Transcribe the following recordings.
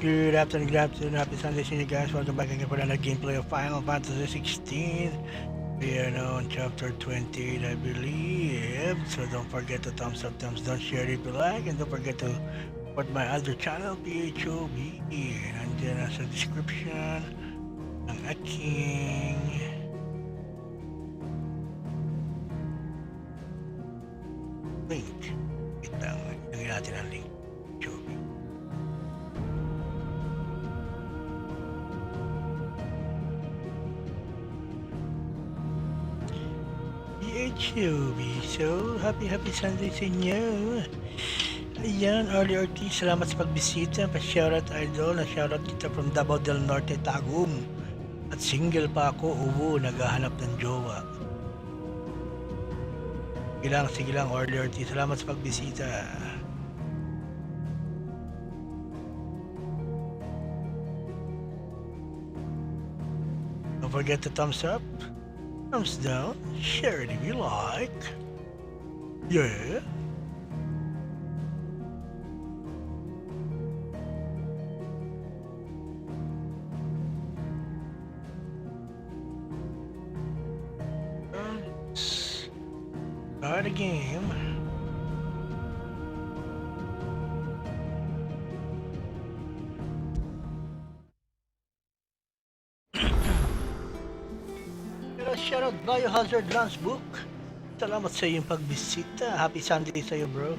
Good afternoon, happy Sunday to you guys. Welcome back again for another gameplay of Final Fantasy 16. We are now on chapter 28, I believe. So don't forget to thumbs up, thumbs down, share if you like, and don't forget to support my other channel, PHOB. Nandiyan sa description ng aking link. Wait lang, lagyan natin ang link. PHOB. PHOB. So, happy Sunday sa inyo. Ayan, early Ortiz, salamat sa pagbisita. Pa-shoutout idol, na-shoutout kita from Davao del Norte, Tagum. At single pa ako, naghahanap ng jowa. Sige lang, early Ortiz, salamat sa pagbisita. Don't forget to thumbs up, thumbs down, share it if you like. Yeah. Start a game. Shoutout Biohazard Lance Book. Salamat sa iyong pagbisita. Happy Sunday sa iyo, bro.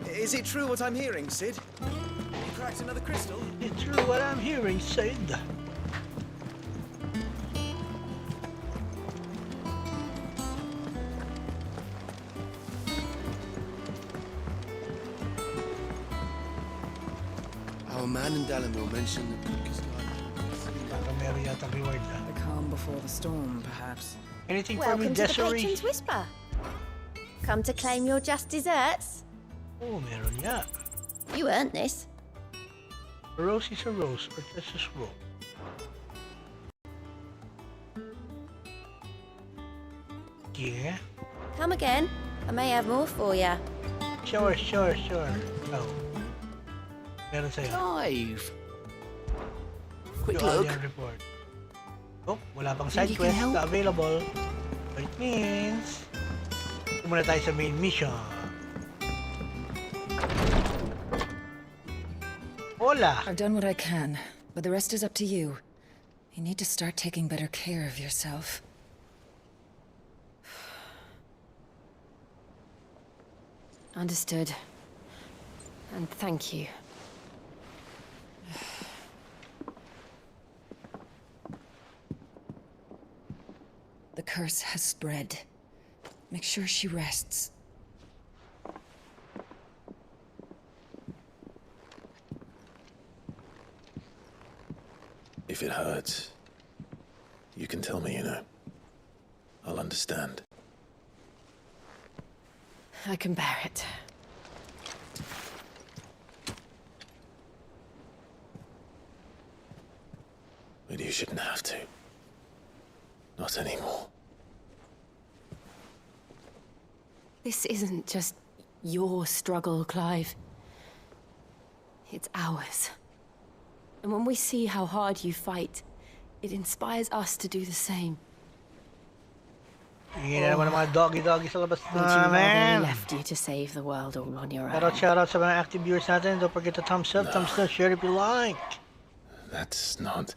Is it true what I'm hearing, Sid? You cracked another crystal? Is it true what I'm hearing, Sid? Our man in Dalamil mentioned the book is Meron yata reward na. The calm before the storm, perhaps. Anything for me, Welcome to the Desiree? Patron's Whisper. Come to claim your just desserts? Oh, meron nga. You earned this. A rose is a rose, or just a rose. Yeah. Come again. I may have more for you. Sure. Oh. Meron sa'yo. live. Quick Yung look. audio report. Oh, wala pang Think side you can quest help? na available. So it means, muna tayo sa main mission. Hola! I've done what I can, but the rest is up to you. You need to start taking better care of yourself. Understood. And thank you. The curse has spread. Make sure she rests. If it hurts, you can tell me, you know. I'll understand. I can bear it. But you shouldn't have to. Not anymore. This isn't just your struggle, Clive. It's ours. And when we see how hard you fight, it inspires us to do the same. Hingin na naman ng mga doggy sa labas. Would you rather Man! they left you to save the world all on your own? Shoutout sa mga active viewers natin. Don't forget to thumbs up, thumbs down, share if you like. That's not...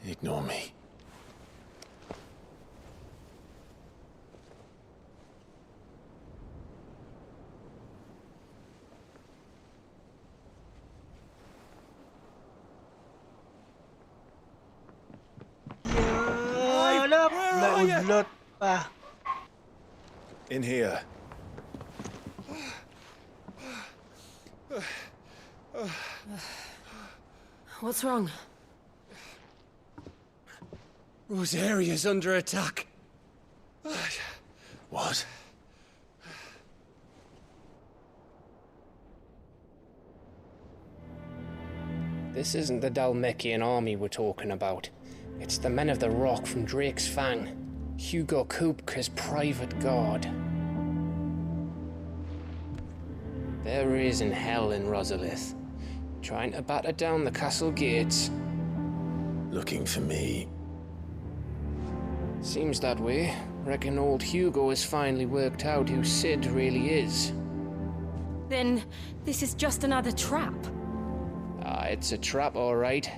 Ignore me. Hanap! Naudlot pa. In here. What's wrong? Rosaria's under attack. What? This isn't the Dalmekian army we're talking about. It's the men of the Rock from Drake's Fang. Hugo Kupka's private guard. There is in hell in Rosalith, trying to batter down the castle gates. Looking for me? Seems that way. Reckon old Hugo has finally worked out who Sid really is. Then this is just another trap. Ah, it's a trap, all right.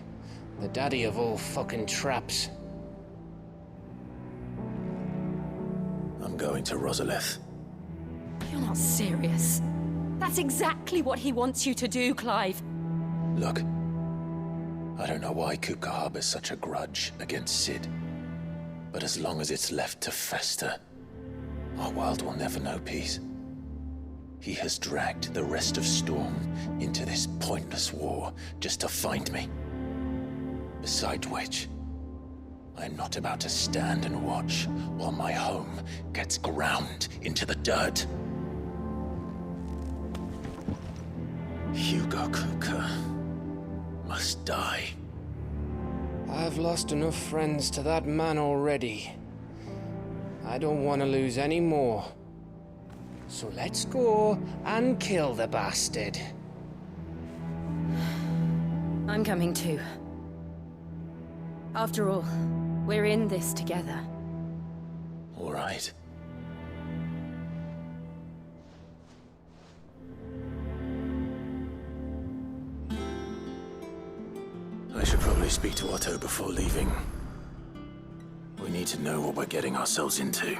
The daddy of all fucking traps. I'm going to Rosalith. You're not serious. That's exactly what he wants you to do, Clive. Look, I don't know why Kupka harbors such a grudge against Sid. But as long as it's left to fester, our world will never know peace. He has dragged the rest of Storm into this pointless war just to find me. Besides which, I'm not about to stand and watch while my home gets ground into the dirt. Hugo Kupka must die. I've lost enough friends to that man already. I don't want to lose any more. So let's go and kill the bastard. I'm coming too. After all, we're in this together. All right. I should probably speak to Otto before leaving. We need to know what we're getting ourselves into.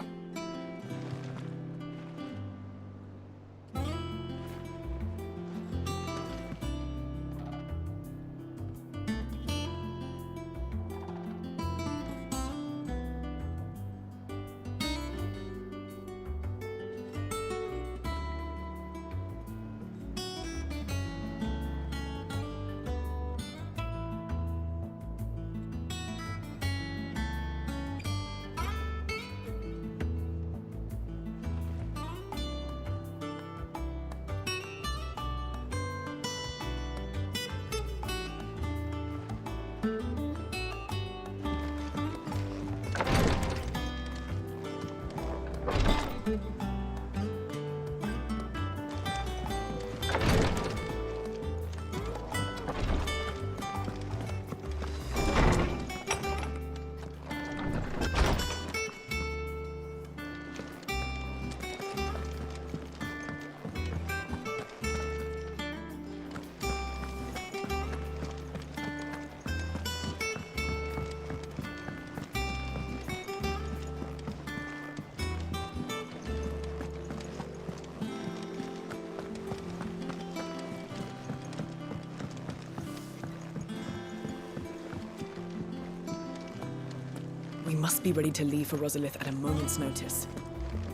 We must be ready to leave for Rosalith at a moment's notice.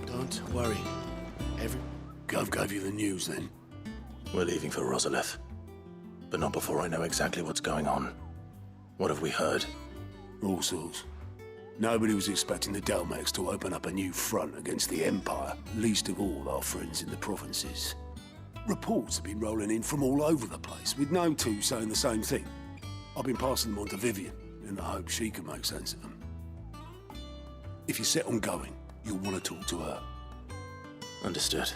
Don't worry. Gov gave you the news then? We're leaving for Rosalith. But not before I know exactly what's going on. What have we heard? All sorts. Nobody was expecting the Delmex to open up a new front against the Empire, least of all our friends in the provinces. Reports have been rolling in from all over the place, with no two saying the same thing. I've been passing them on to Vivian, in the hope she can make sense of them. If you're set on going, you'll want to talk to her. Understood.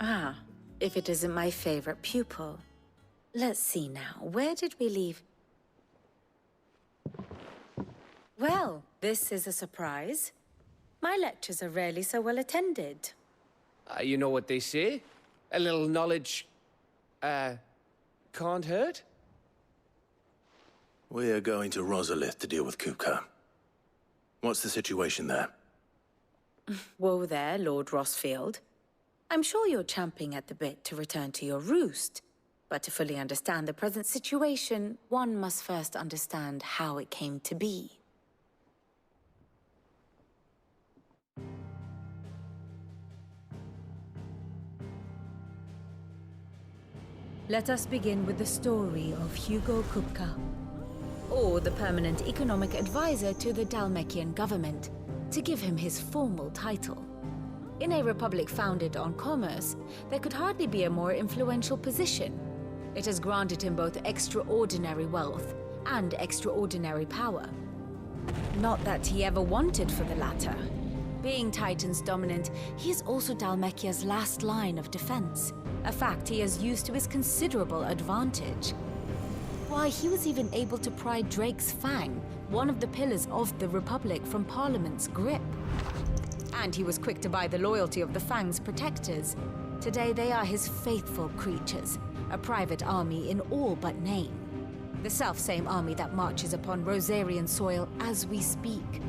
Ah, if it isn't my favorite pupil. Let's see now, where did we leave? Well, this is a surprise. My lectures are rarely so well attended. You know what they say? A little knowledge, can't hurt? We're going to Rosalith to deal with Kupka. What's the situation there? Whoa there, Lord Rossfield. I'm sure you're champing at the bit to return to your roost. But to fully understand the present situation, one must first understand how it came to be. Let us begin with the story of Hugo Kupka, or the permanent economic advisor to the Dalmekian government, to give him his formal title. In a republic founded on commerce, there could hardly be a more influential position. It has granted him both extraordinary wealth and extraordinary power. Not that he ever wanted for the latter. Being Titan's dominant, he is also Dalmekia's last line of defense, a fact he has used to his considerable advantage. Why, he was even able to pry Drake's Fang, one of the pillars of the Republic, from Parliament's grip. And he was quick to buy the loyalty of the Fang's protectors. Today they are his faithful creatures, a private army in all but name. The self-same army that marches upon Rosarian soil as we speak.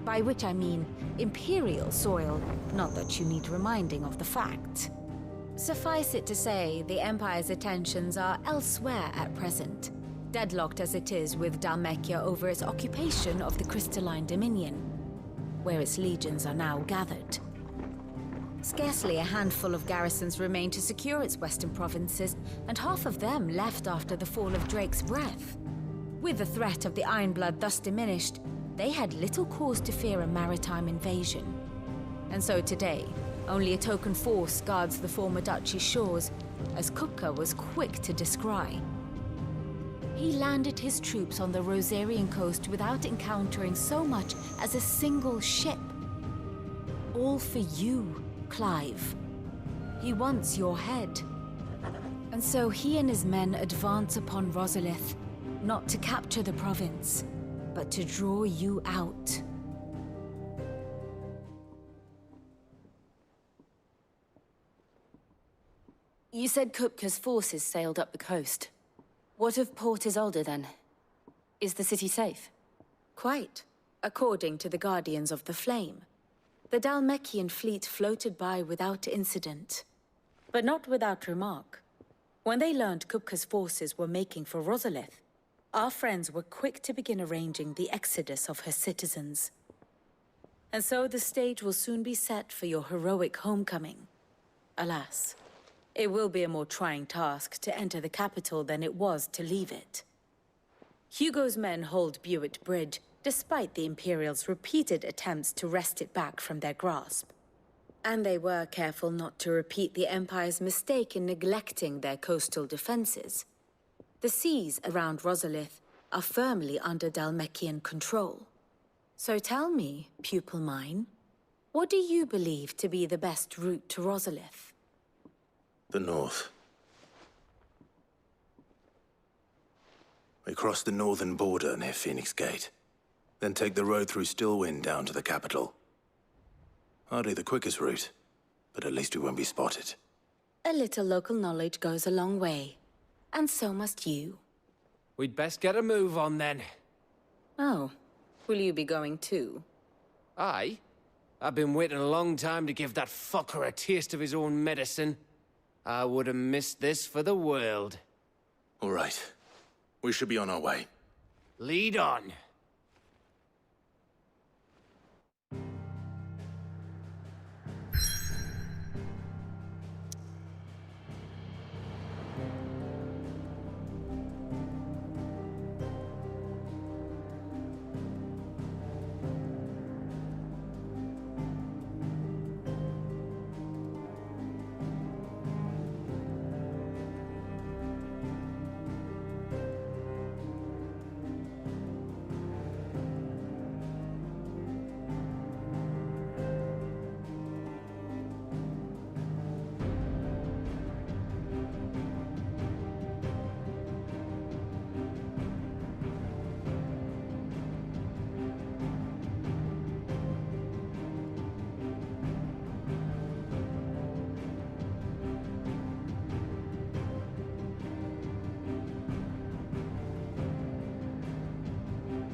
By which I mean Imperial soil, not that you need reminding of the fact. Suffice it to say, the Empire's attentions are elsewhere at present, deadlocked as it is with Dalmekia over its occupation of the Crystalline Dominion, where its legions are now gathered. Scarcely a handful of garrisons remain to secure its western provinces, and half of them left after the fall of Drake's Breath. With the threat of the Ironblood thus diminished, they had little cause to fear a maritime invasion. And so today, only a token force guards the former duchy's shores, as Kupka was quick to descry. He landed his troops on the Rosarian coast without encountering so much as a single ship. All for you, Clive. He wants your head. And so he and his men advance upon Rosalith, not to capture the province, but to draw you out. You said Kupka's forces sailed up the coast. What of Port Isolde, then? Is the city safe? Quite, according to the Guardians of the Flame. The Dalmekian fleet floated by without incident, but not without remark. When they learned Kupka's forces were making for Rosalith, our friends were quick to begin arranging the exodus of her citizens. And so the stage will soon be set for your heroic homecoming. Alas, it will be a more trying task to enter the capital than it was to leave it. Hugo's men hold Buett Bridge, despite the Imperials' repeated attempts to wrest it back from their grasp. And they were careful not to repeat the Empire's mistake in neglecting their coastal defenses. The seas around Rosalith are firmly under Dalmekian control. So tell me, pupil mine, what do you believe to be the best route to Rosalith? The north. We cross the northern border near Phoenix Gate, then take the road through Stillwind down to the capital. Hardly the quickest route, but at least we won't be spotted. A little local knowledge goes a long way, and so must you. We'd best get a move on then. Oh, will you be going too? Aye. I've been waiting a long time to give that fucker a taste of his own medicine. I would have missed this for the world. All right. We should be on our way. Lead on.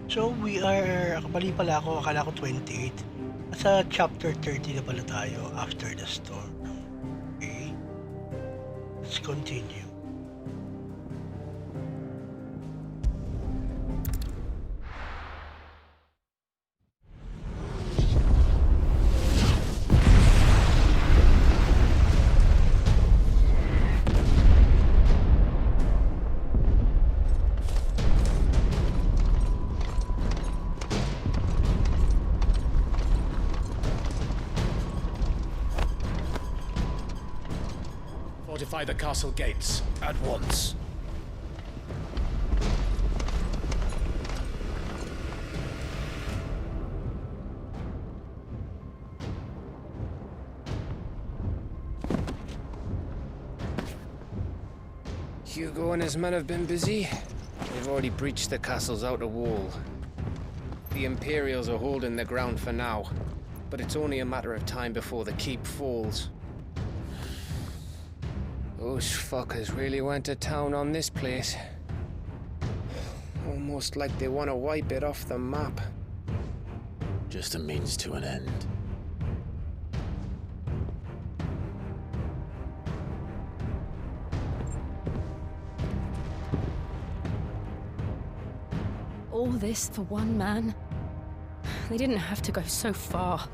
So we are, mali pala ako, akala ko 28. Sa chapter 30 na pala tayo, after the storm. Okay. Let's continue. Fortify the castle gates at once. Hugo and his men have been busy. They've already breached the castle's outer wall. The Imperials are holding the ground for now, but it's only a matter of time before the keep falls. Those fuckers really went to town on this place. Almost like they want to wipe it off the map. Just a means to an end. All this for one man? They didn't have to go so far.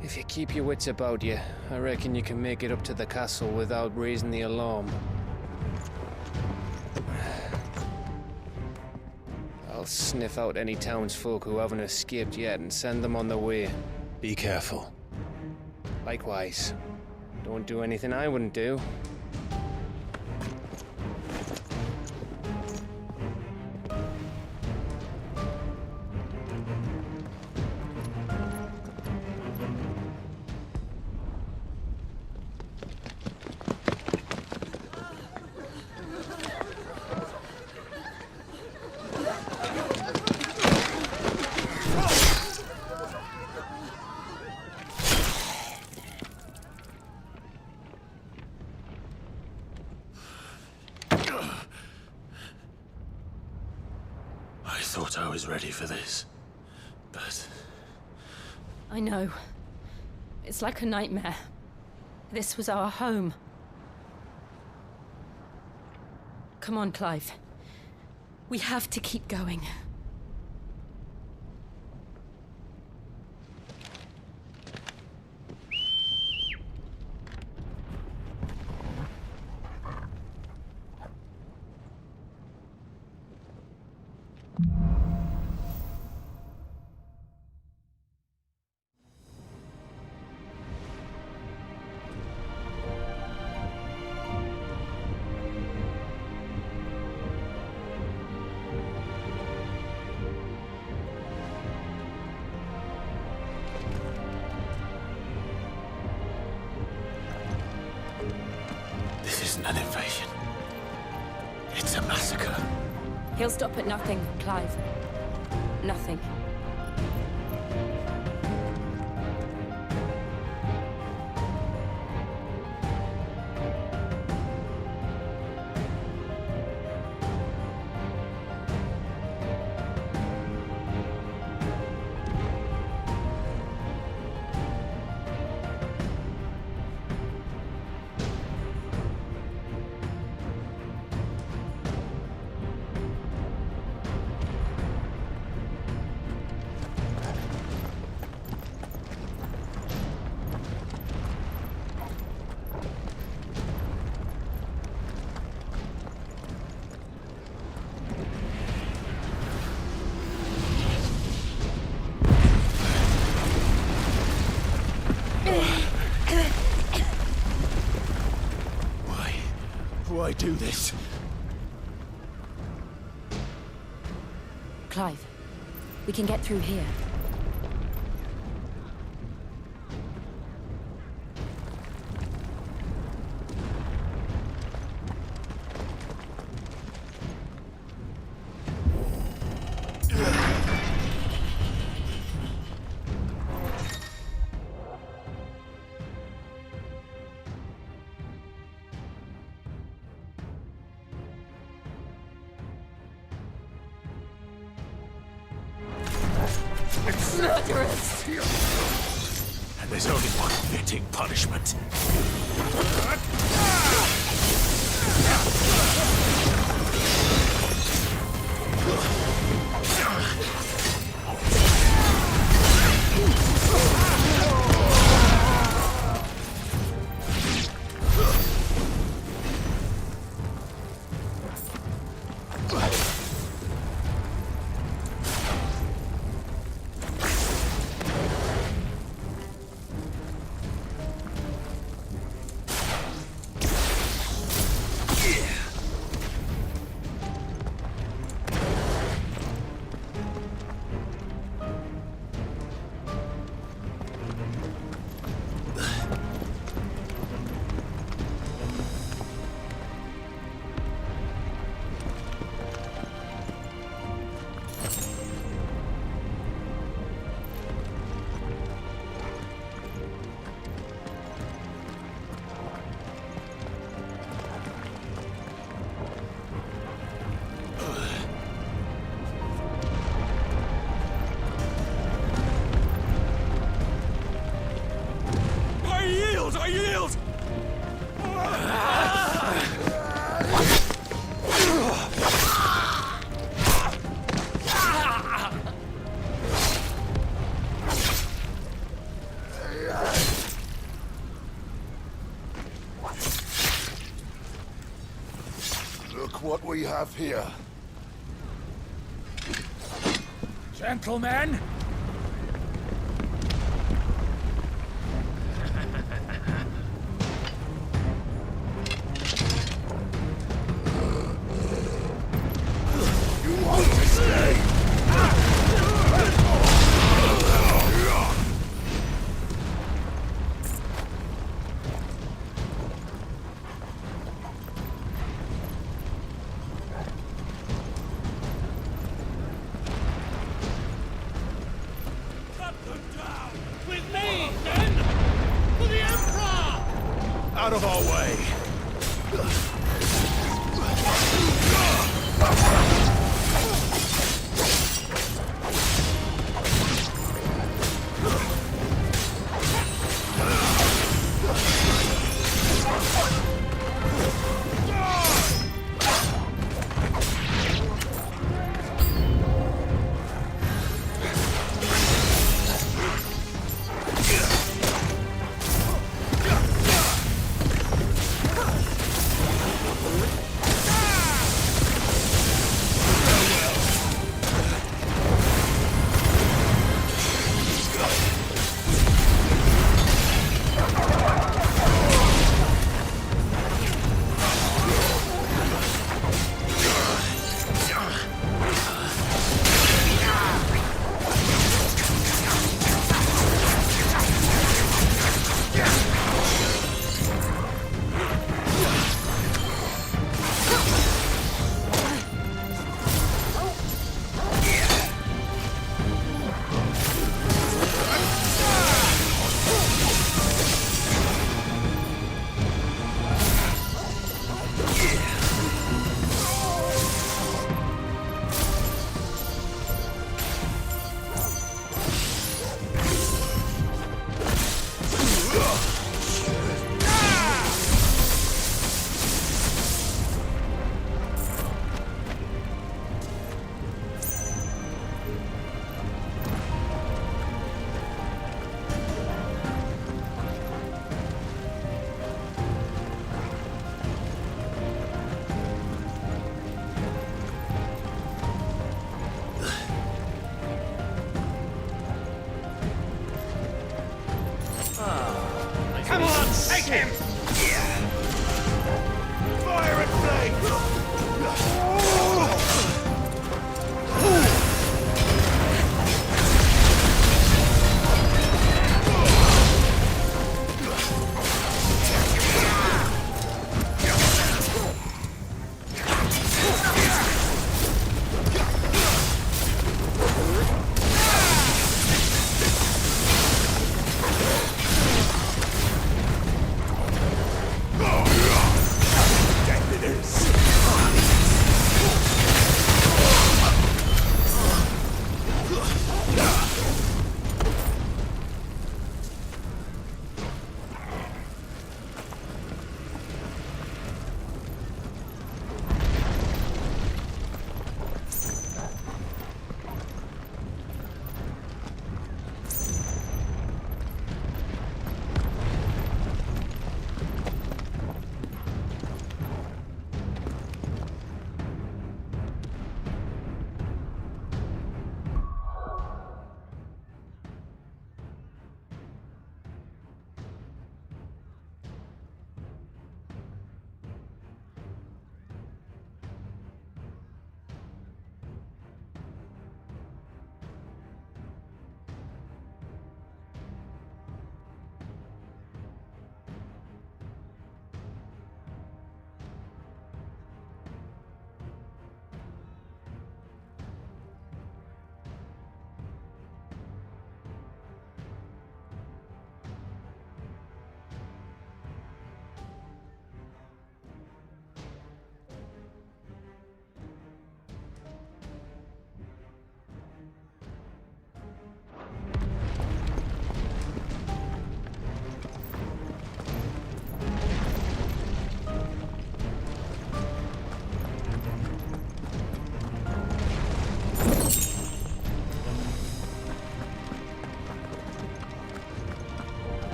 If you keep your wits about you, I reckon you can make it up to the castle without raising the alarm. I'll sniff out any townsfolk who haven't escaped yet and send them on their way. Be careful. Likewise. Don't do anything I wouldn't do. I thought I was ready for this, but... I know. It's like a nightmare. This was our home. Come on, Clive. We have to keep going. This isn't an invasion. It's a massacre. He'll stop at nothing, Clive. Nothing. Why do this? Clive, we can get through here. murderers! And there's only one fitting punishment. I yield! Look what we have here. Gentlemen! Out of our way!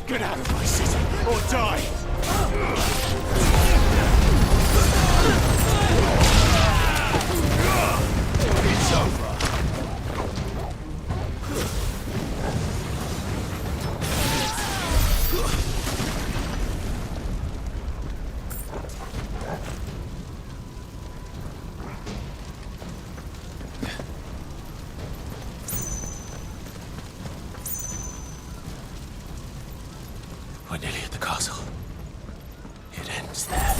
Get out of my city, or die! It's over. We're nearly at the castle. It ends there.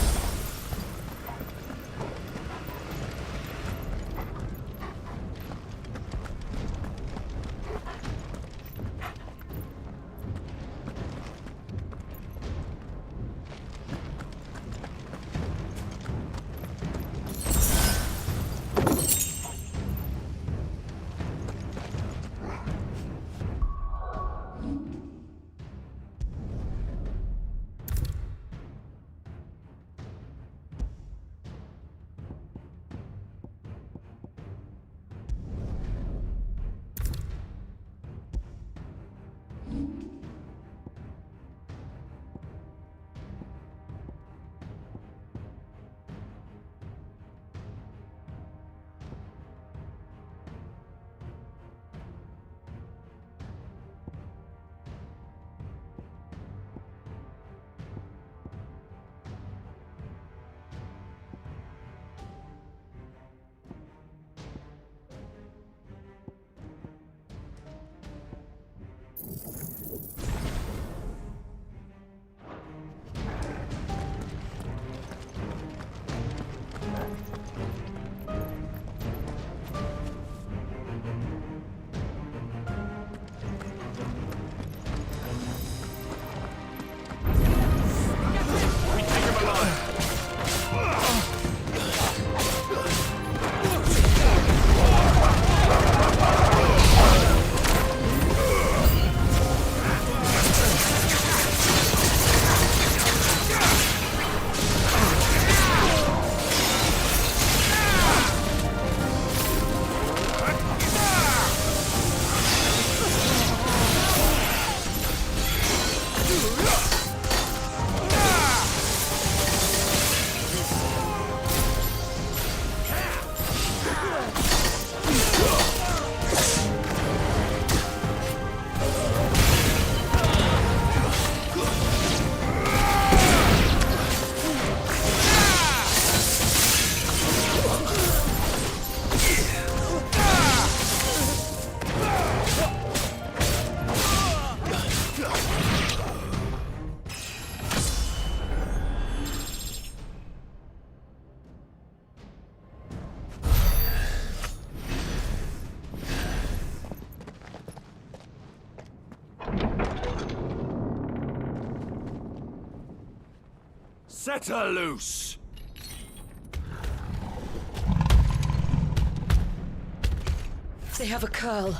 Set her loose! They have a curl.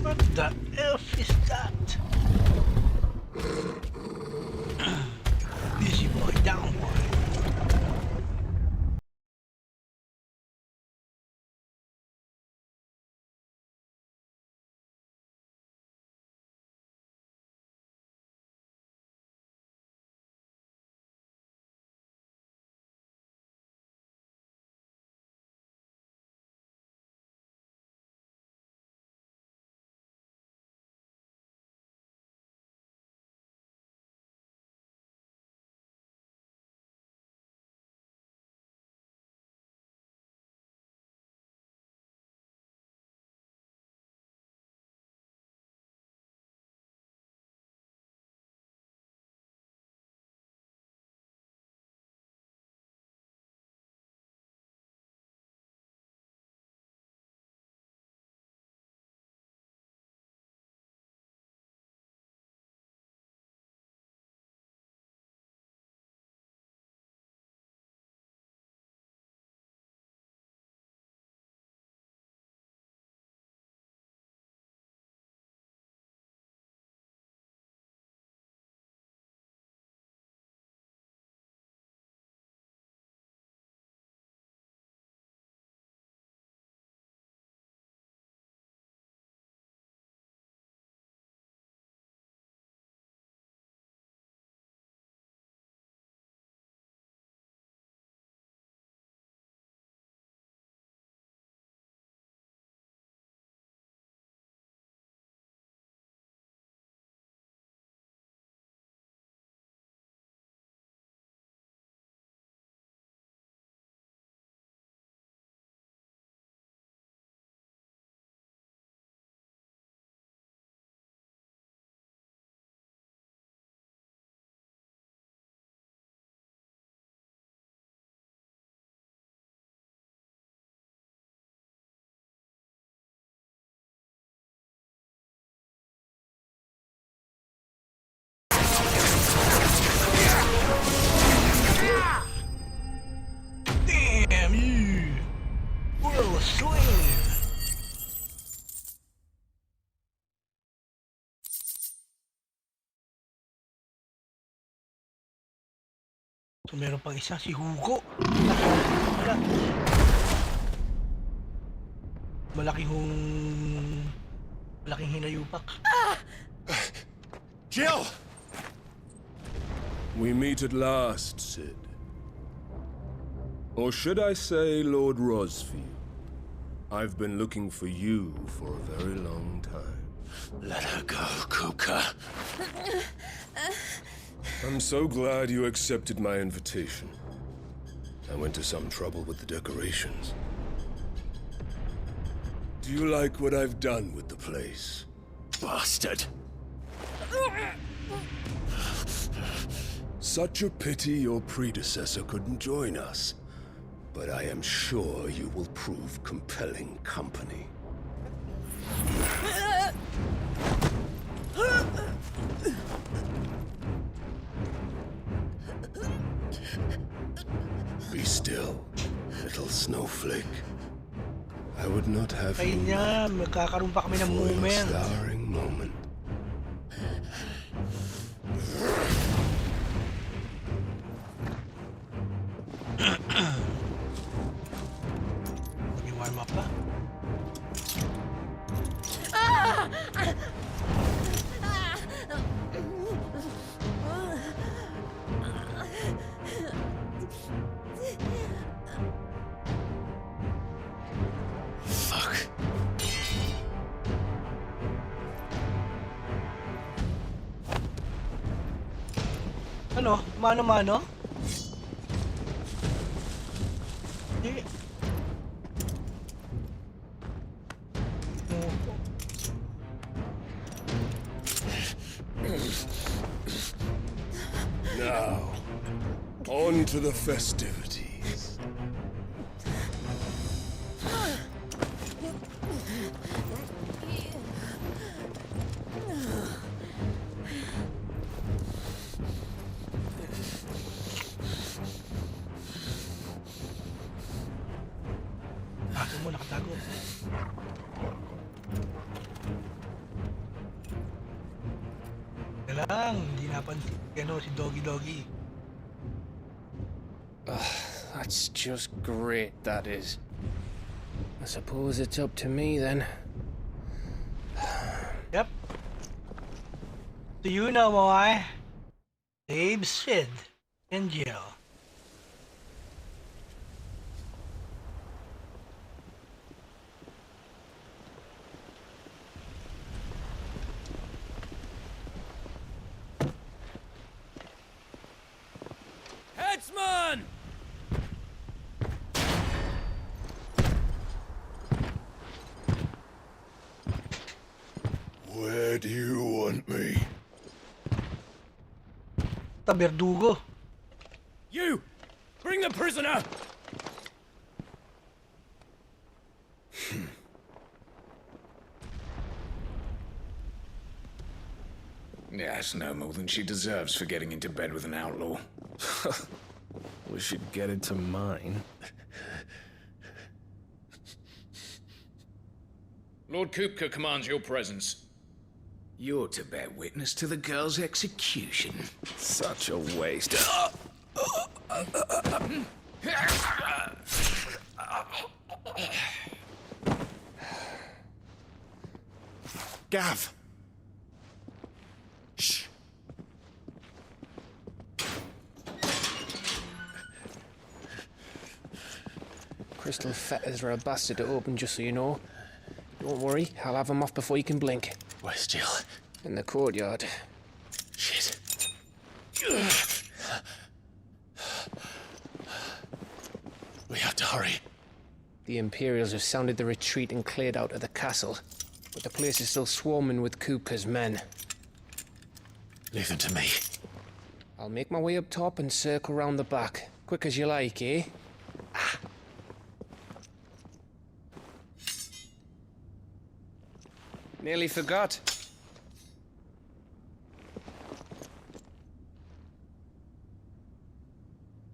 What the elf is that? Busy boy, down one. So, meron pang isa, si Hugo. Malaking hinayupak. Jill! We meet at last, Sid. Or should I say, Lord Rosfield? I've been looking for you for a very long time. Let her go, Kupka. I'm so glad you accepted my invitation. I went to some trouble with the decorations. Do you like what I've done with the place? Bastard. Such a pity your predecessor couldn't join us. But I am sure you will prove compelling company. Be still, little snowflake. I would not have Ay you niya, magkakaroon pa kami ng for your moment. starring moment. Mag-warm up pa. Fuck. Ano? Mano-mano? Hindi. Now, on to the festivities. Tago mo, nakatago. Lang, hindi napansin. Si Doggy. That's just great, that is. I suppose it's up to me then. Yep. Do you know why? Save Sid and Jill. Headsman! Where do you want me? Verdugo. You! Bring the prisoner! Yes, no more than she deserves for getting into bed with an outlaw. We should get it to mine. Lord Kupka commands your presence. You're to bear witness to the girl's execution. Such a waste. Gav! Shh. Crystal fetters are a bastard to open, just so you know. Don't worry, I'll have them off before you can blink. Where's Jill? In the courtyard. Shit. We have to hurry. The Imperials have sounded the retreat and cleared out of the castle. But the place is still swarming with Kupka's men. Leave them to me. I'll make my way up top and circle round the back. Quick as you like, eh? Nearly forgot.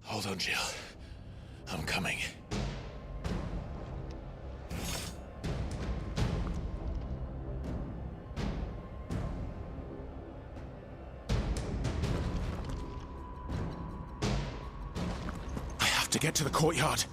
Hold on, Jill. I'm coming. have to get to the courtyard.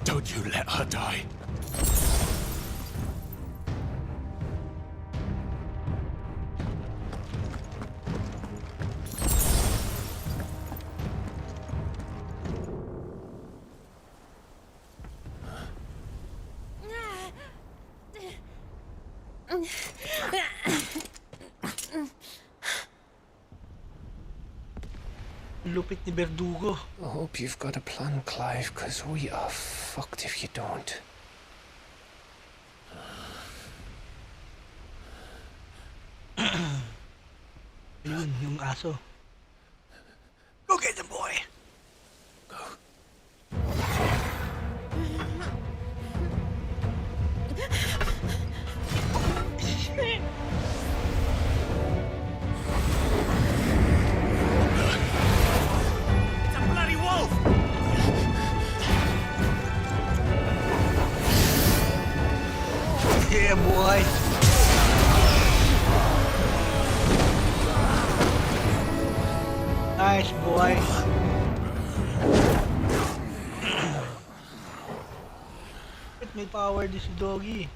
Don't you let her die. Lupit ni Verdugo. I hope you've got a plan, Clive, because we are fucked if you don't. Yun, yung aso. Go get the boy! Yeah, boy. Nice, boy. May power this doggy.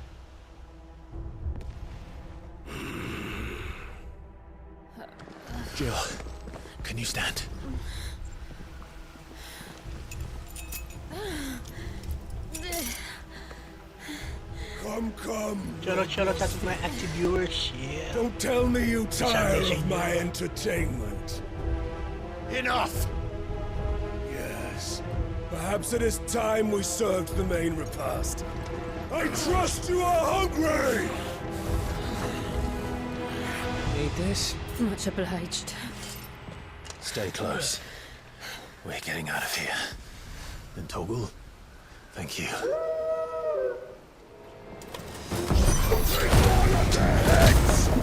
Jill, can you stand? Come. Cholo, that's my active viewers. Yeah. Don't tell me you tire of my entertainment. Enough! Yes. Perhaps it is time we served the main repast. I trust you are hungry! Need this? Much obliged. Stay close. We're getting out of here. And Toggle, thank you.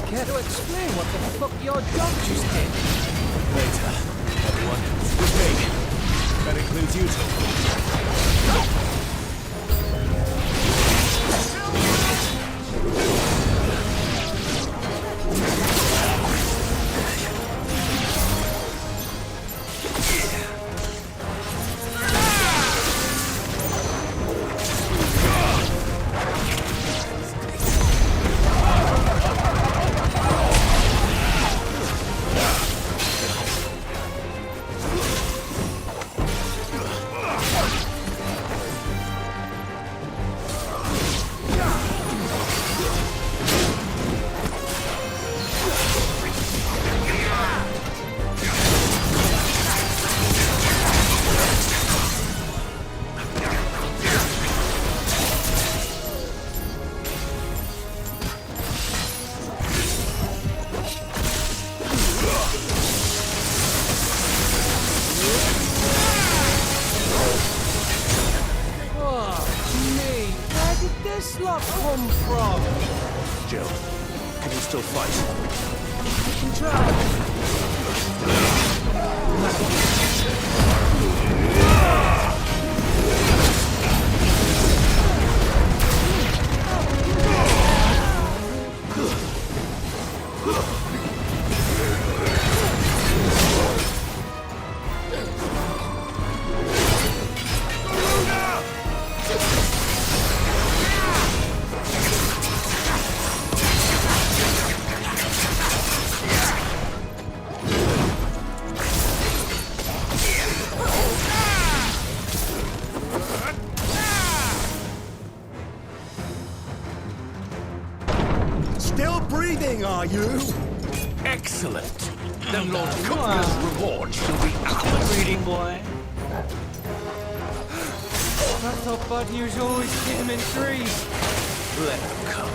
Care to explain what the fuck your dog just did? Later, everyone. With me. That includes you, Come from? Jill, can you still fight? I can try. Still breathing, are you? Excellent. Then Lord Kupka's reward shall be ours. Reading boy. I thought bad news always came in threes. Let them come.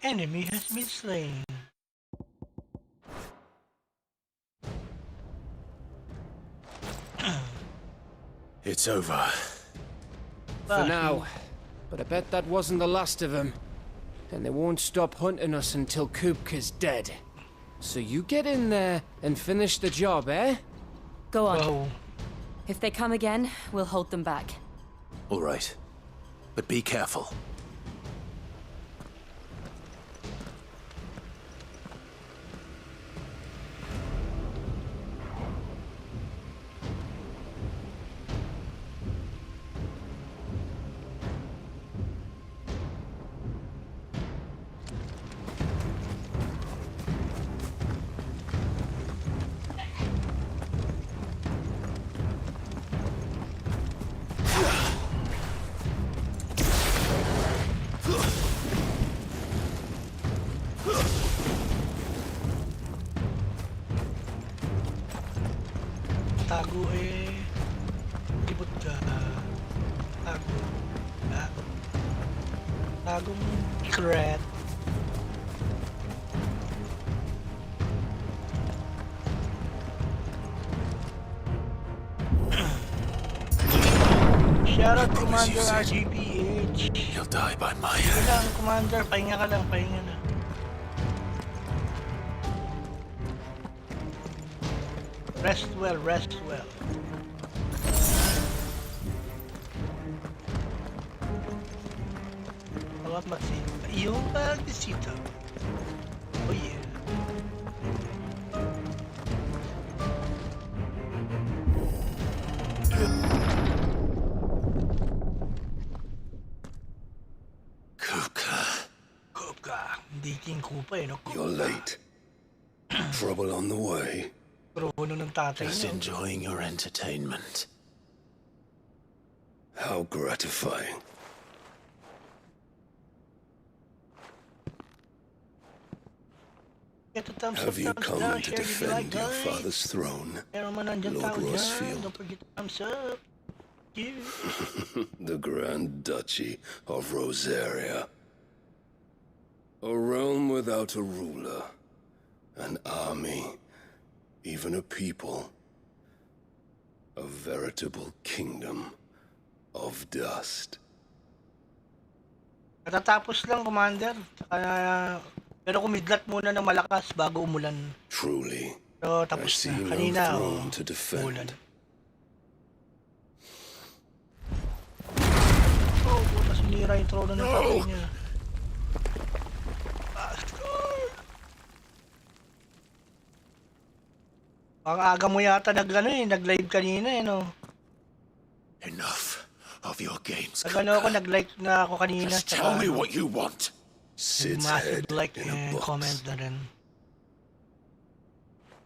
The enemy has been slain. It's over. For now. But I bet that wasn't the last of them. And they won't stop hunting us until Kupka's dead. So you get in there and finish the job, eh? Go on. Whoa. If they come again, we'll hold them back. All right. but be careful. Tago eh. Libot ka. Tago. Tagong secret. Shout out Commander RGPH. You'll die by my Sige hand. lang, Commander. Pahinga ka lang. Pahinga na. Rest well, rest well. Salamat Maxine. Iyong pagbisita. Oh yeah. Kupka. Hindi king kupa eh, no? You're late. Trouble on the way. Trono ng tatay Just niyo. enjoying your entertainment. How gratifying. Get the thumbs Have up, you thumbs come down, to share if you like, defend your guys. father's throne, Meron man nandyan Lord tao dyan. Rossfield? Don't forget to thumbs up. Yeah. the Grand Duchy of Rosaria? A realm without a ruler, an army, even a people. A veritable kingdom of dust. Natatapos lang, Commander. Pero kumidlat muna ng malakas bago umulan. Truly, So, I tapos see na. no Kanina, throne to umulan. defend. Oh, puta, sinira yung trono ng tatay niya. Bastard! Ang aga mo yata nag-live kanina eh, no? Enough of your games, Nag-ano ako, nag-like na ako kanina. Just tell me what you want. Sid's Massive head like in a and box. comment na rin.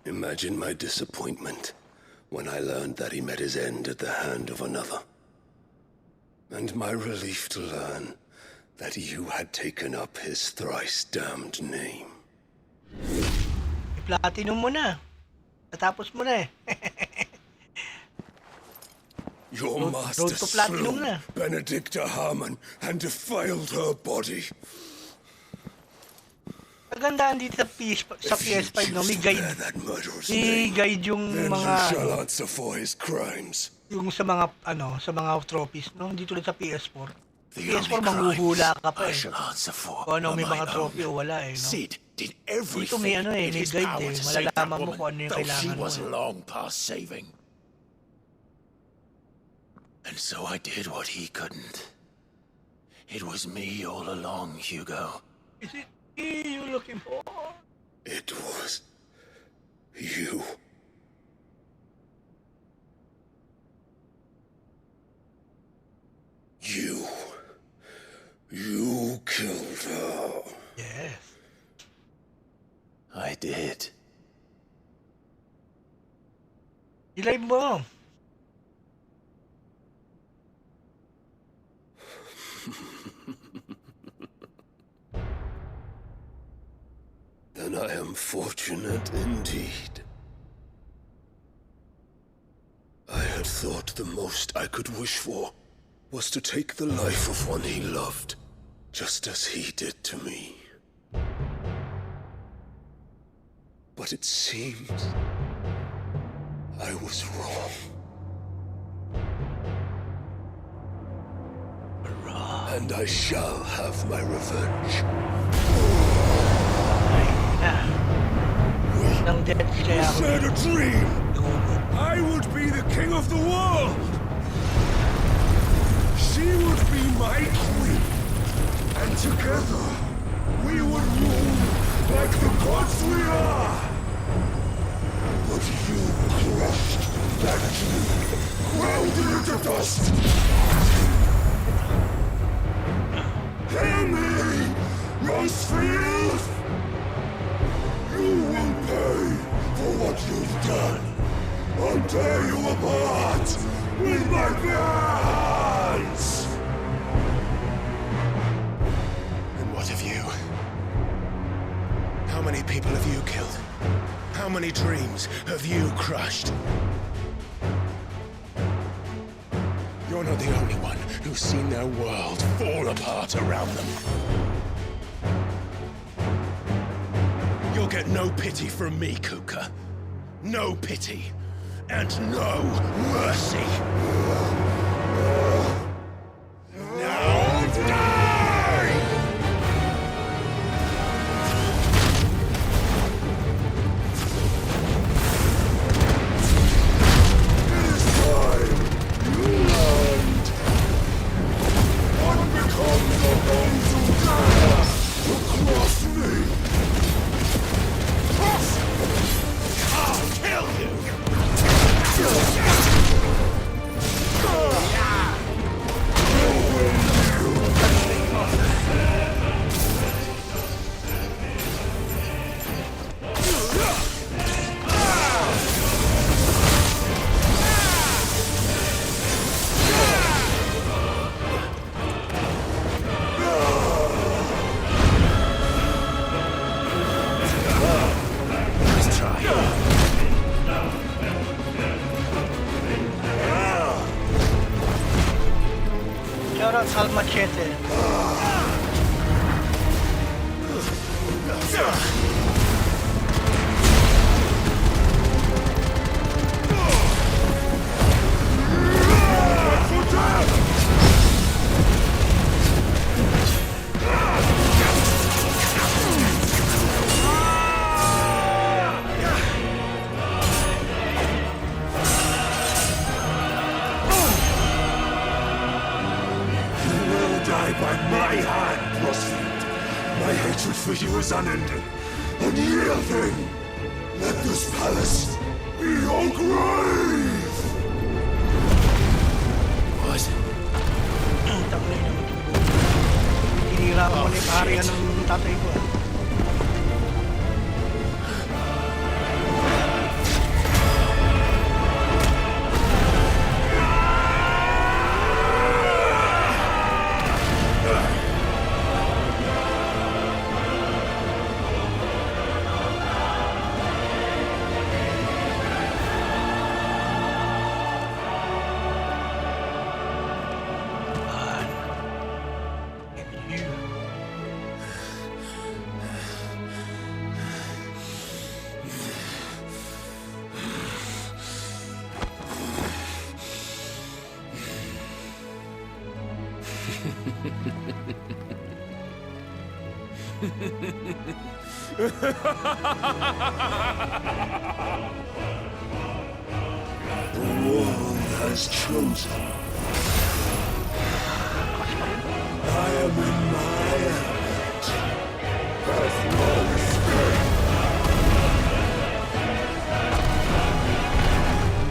Imagine my disappointment when I learned that he met his end at the hand of another. And my relief to learn that you had taken up his thrice-damned name. I-platinum mo na. Natapos mo na eh. Your Road master to platinum slew na. Benedicta Harmon and defiled her body. Magandaan dito sa PS5, no? May guide. Bear that murderer's May name, guide yung then mga, you shall answer for his crimes. yung sa mga, sa mga trophies, no? Hindi tulad sa PS4. The PS4, only manghuhula crimes ka pa I eh. shall answer for Kung ano, are may my mga own. trophy o wala eh, no? Sid did Dito everything may in may his guide power eh. to save that Malalaman mo woman, kung ano yung though she kailangan mo was eh. long past saving. And so I did what he couldn't. It was me all along, Hugo. Is it me you're looking for? It was you. You killed her. Yes. I did. I-live mo. Then I am fortunate indeed. I had thought the most I could wish for was to take the life of one he loved, just as he did to me. But it seems I was wrong. And I shall have my revenge. Nang death kaya ako. Shared a dream! I would be the king of the world! She would be my queen. And together, we would rule like the gods we are. But you crushed that dream, ground it into dust. Hear me, Rosefield! You will pay for what you've done. I'll tear you apart with my bare hands! And what of you? How many people have you killed? How many dreams have you crushed? You're not the only one who's seen their world fall apart around them. You'll get no pity from me, Kuka. No pity. And no mercy. Now die! This time, you learned. What becomes of those who dare to cross me? I'll kill you! Let's try. Shout out Al Machete. By my hand, Rosefield. My hatred for you is unending, unyielding. Let this palace be your grave! What? Hinira ko muna yung kaharian ng tatay ko. The world has chosen. I am in my hands. There's no escape.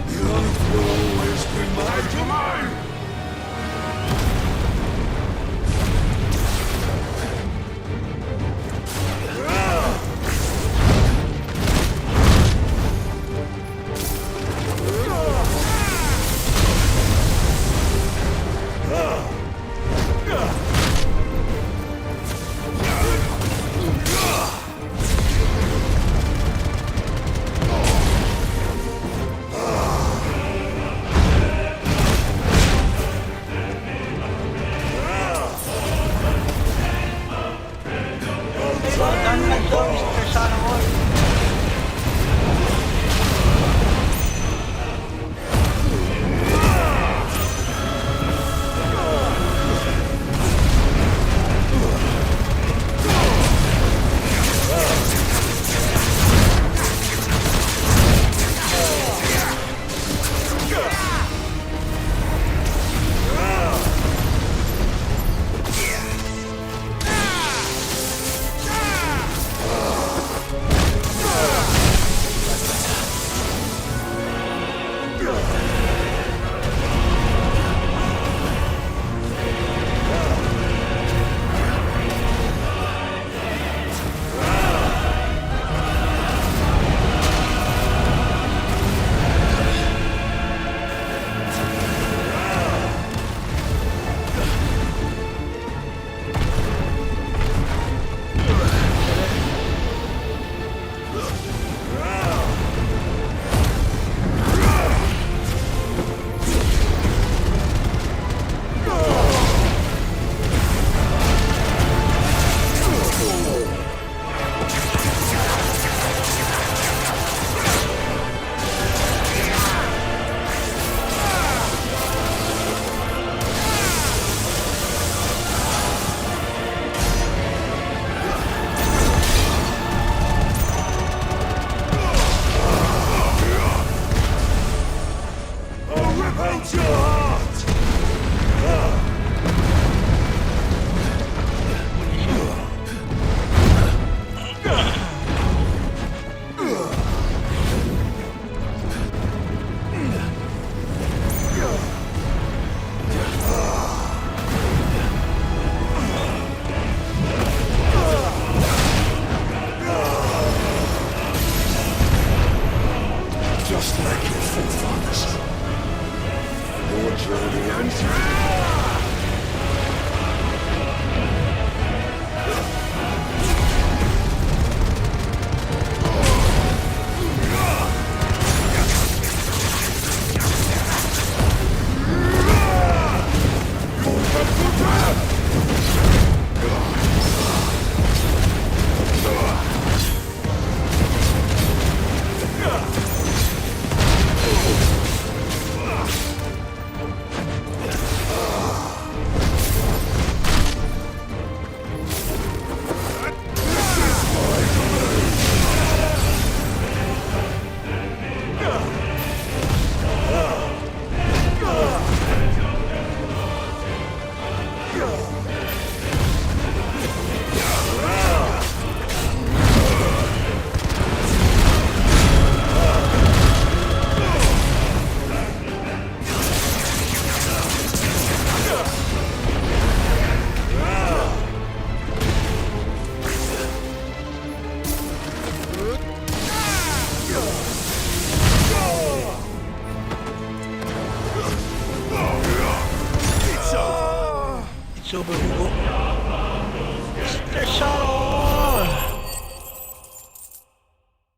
The earth will always be my domain.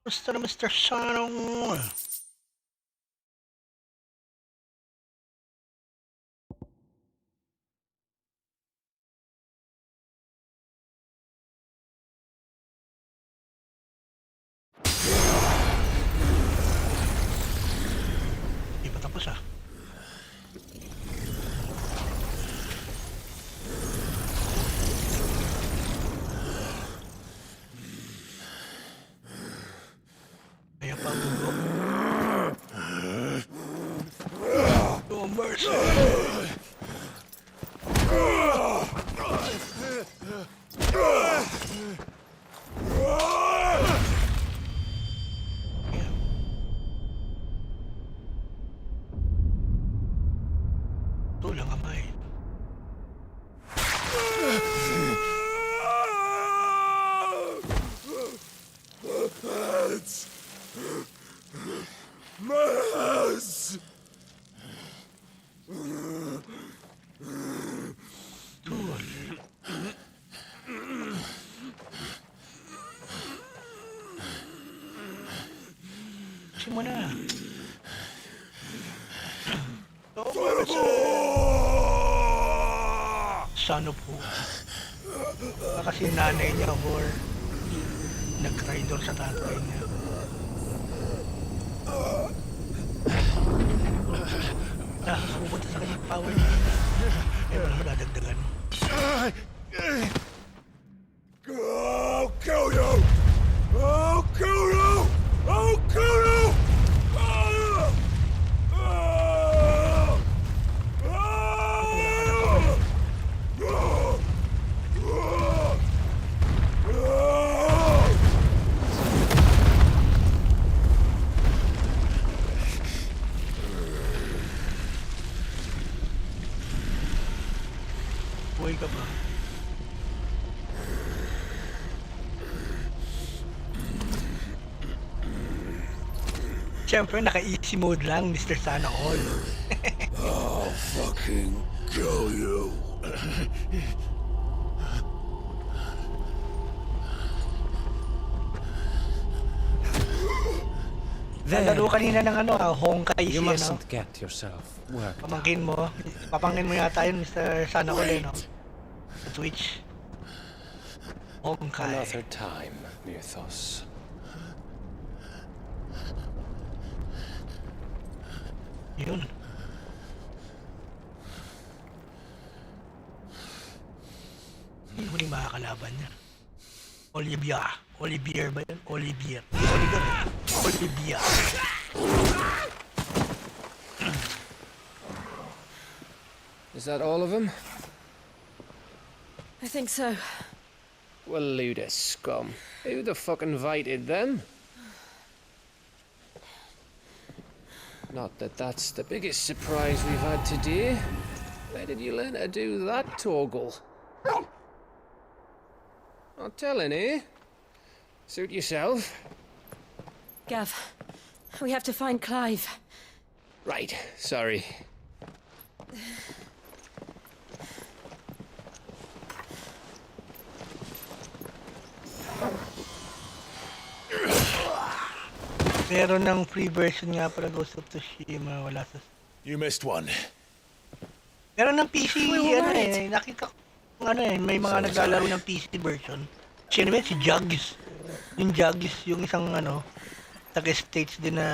Basta na Mr. Sano. Di pa tapos ah. Kaya pa ang dugo. No mercy. Tulang kamay. Mess! Tool. Kasi mo na. Sano po. Kasi nanay niya or nag-cry doon sa tatay niya. Pupunta sa kanyang power niya. Eh, wala madadagdagan. I'll kill you! I'll kill you! I'll kill you! Buhay ka ba? Siyempre, naka-easy mode lang, Mr. Sana All. I'll fucking kill you. Nalaro kanina ng ano, Honkai You siya, no? mustn't get yourself worked. Pamangkin mo. Papangkin mo yata yun, Mr. Sana All, eh, no? Sa Twitch. Honkai. Another time, Mythos. Yun. Yung huling makakalaban niya. Olivier ba yun? Olivier. Olivier. Is that all of them? I think so. Well, load of scum. Who the fuck invited them? Not that that's the biggest surprise we've had today. Where did you learn to do that, Torgal? Not telling, eh? Suit yourself. Gav, we have to find Clive. Right, sorry. Meron ng free version nga pala Ghost of Tsushima, wala sa... You missed one. Meron ng PC, Wait, ano wait. eh, nakita ko, ano eh, may mga naglalaro ng PC version. Sino ba yun? Si Jugs. Yung Jugs, yung isang ano, taga-States din na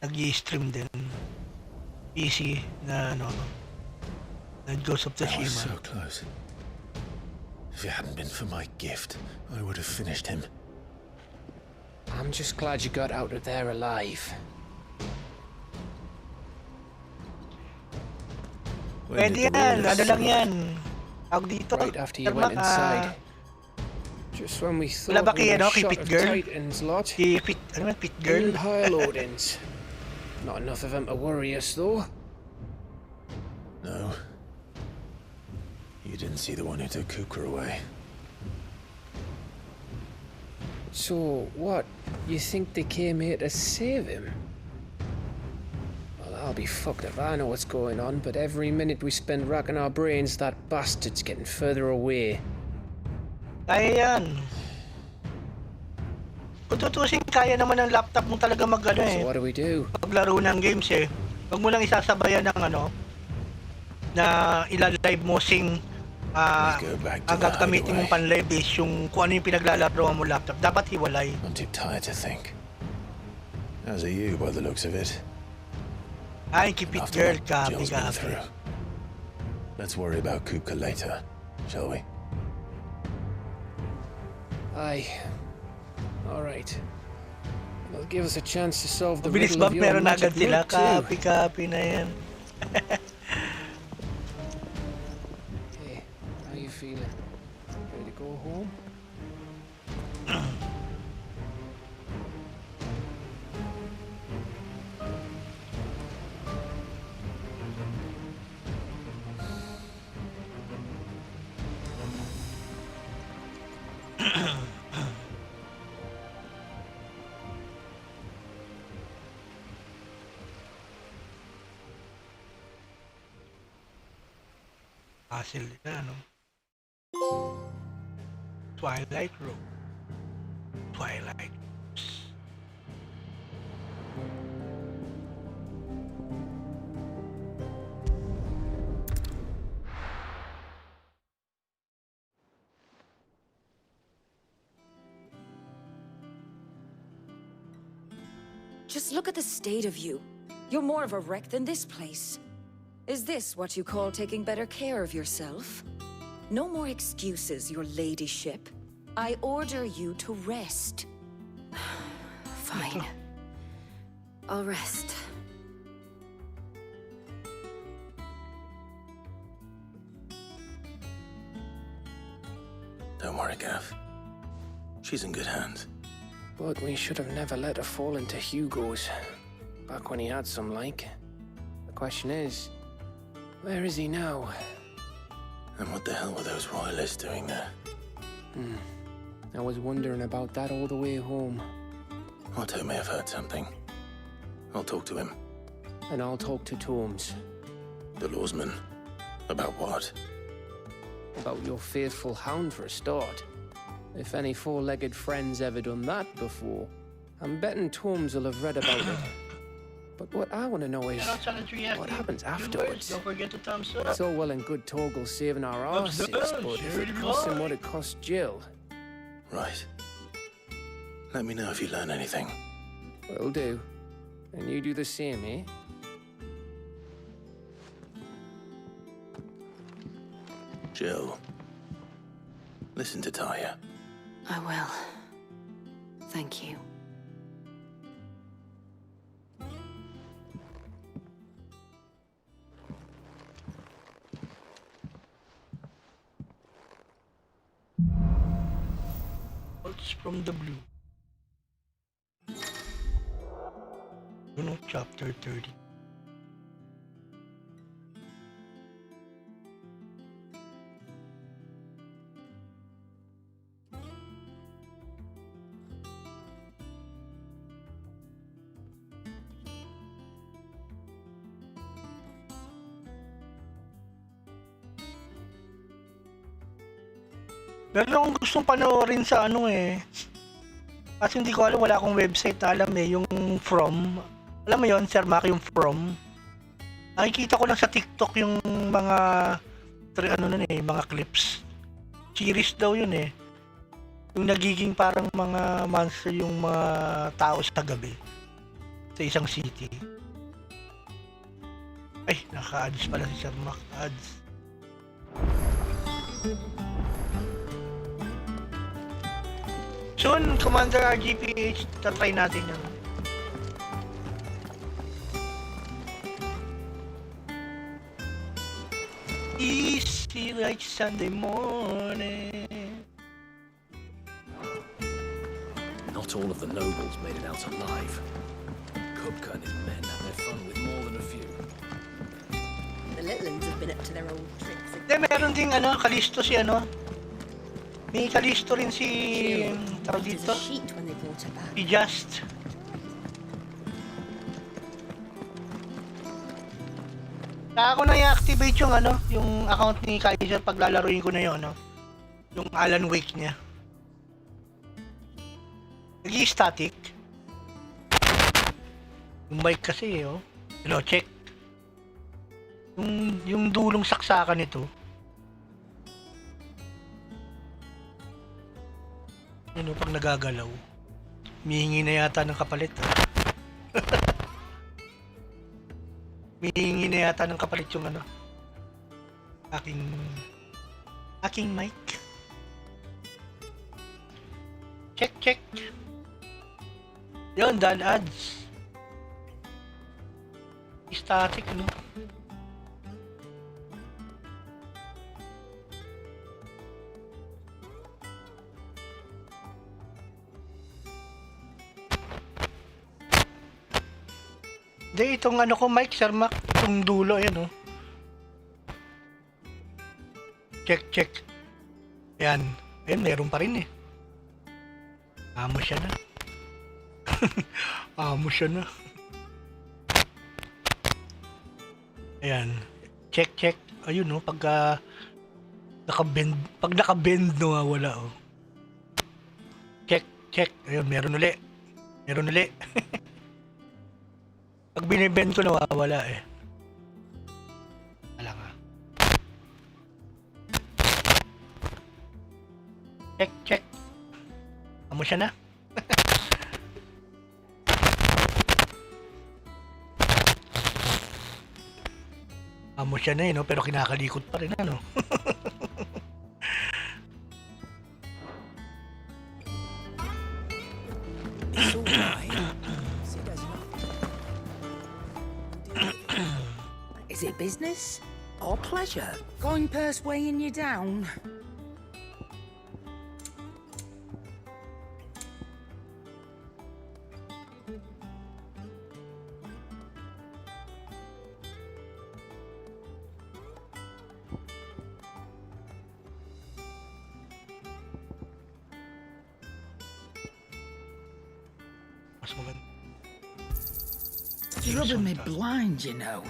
nag-i-stream din. PC na ano, na Ghost of I was Tsushima. so close. If it hadn't been for my gift, I would have finished him. I'm just glad you got out of there alive. When Pwede did the yan, realist ano lang start? yan. Tawag dito. Right after you Tama went ka. inside. Just when we Wala ba thought we kay, were ano, kay shot Pit of Girl? Titans lot. Si Pit, ano man, Pit Girl? Empire Lordings. Not enough of them to worry us, though. No. You didn't see the one who took Kuka away. So, what? You think they came here to save him? Well, I'll be fucked if I know what's going on, but every minute we spend racking our brains, that bastard's getting further away. Kaya yan. Kung tutusin, kaya naman ng laptop mo talaga mag-ano eh. So what do we do? Maglaro ng games eh. Huwag mo lang isasabayan ng ano, na ilalive mo sing ang gagamitin mong pan-live is yung kung ano yung pinaglalaroan mo laptop. Dapat hiwalay. I'm too tired to think. As are you by the looks of it. Ay, keep it girl, copy, Jill's been copy. through. Let's worry about Kupka later, shall we? Aye. All right. It'll give us a chance to solve the Mabilis riddle ba? of your Meron na magic agad sila. loot, too. Copy na yan. Hey, how you feeling? Ready to go home? Hassle nila, no? Twilight Road. Twilight. Just look at the state of you. You're more of a wreck than this place. Is this what you call taking better care of yourself? No more excuses, your ladyship. I order you to rest. Fine. I'll rest. Don't worry, Gav. She's in good hands. But we should have never let her fall into Hugo's. Back when he had some like. The question is, where is he now? And what the hell were those royalists doing there? I was wondering about that all the way home. Otto may have heard something. I'll talk to him. And I'll talk to Tomes. The lawsman. About what? About your faithful hound for a start. If any four-legged friend's ever done that before, I'm betting Tomes will have read about it. But what I want to know is, what happens afterwards? Don't forget to thumbs up. It's all well and good Torgal saving our arses, but if it costs him what it cost Jill, Right. Let me know if you learn anything. will do. And you do the same, eh? Jill. Listen to Taya. I will. Thank you. What's from the blue? You know, chapter 30. Meron akong gustong panoorin sa ano eh. Kasi hindi ko alam, wala akong website na alam eh, yung From. Alam mo yon, Sir Mac, yung From. Nakikita ko lang sa TikTok yung mga mga clips. Series daw yun eh. Yung nagiging parang mga monster yung mga tao sa gabi. Sa isang city. Ay, naka-ads pala si Sir Mac. Ads. Soon, Commander RGPH, tatry natin yun. Easy like Sunday morning. Not all of the nobles made it out alive. Kupka and his men had their fun with more than a few. The little ones have been up to their old tricks. Meron ding Kalisto si May Kalisto rin si tawag dito. Si Just. Saka ako na i-activate yung account ni Kaiser pag lalaruin ko na yun, yung Alan Wake niya. Hindi static. Yung mic kasi, oh. Check. Yung dulong saksakan nito. Pag nagagalaw. Mihingi na yata ng kapalit. Mihingi na yata ng kapalit yung aking mic. Check. Yun, done ads. Static, no? Hindi, itong ko, mic, Sir Mac. Itong dulo, ayan, oh. Check. Ayan. Ayan, meron pa rin, eh. Amo siya na. Ayan. Check. Ayun, no, pag nakabend, no, wala, oh. Check. Ayun, meron uli. Pag binibend ko, nawawala, eh. Wala nga. Check. Amo siya na. Amo siya na, no? Pero kinakalikot pa rin, ano? It's all right. Sid has enough. Is it business or pleasure? Going purse weighing you down? Rubbing me blind, you know.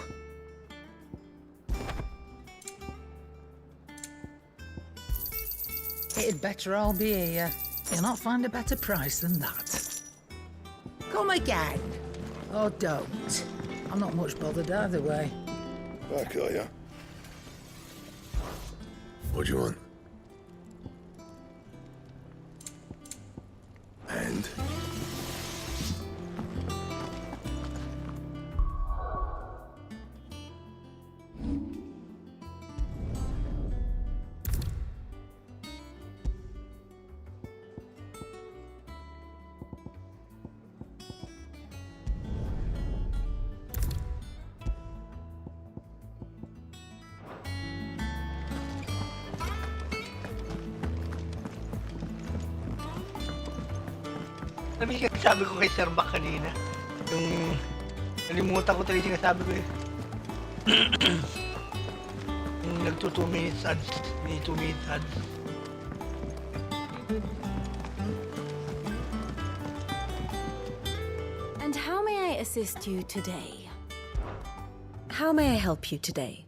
It'd better all be here. You'll not find a better price than that. Come again. Or don't. I'm not much bothered either way. Back, are ya? What do you want? And? Sabi yung sinasabi ko kay Sir Mac kanina. Yung nalimutan ko talaga yung sinasabi ko, eh. Yung nagto 2 minutes ads. May 2 minutes ads. And how may I assist you today? How may I help you today?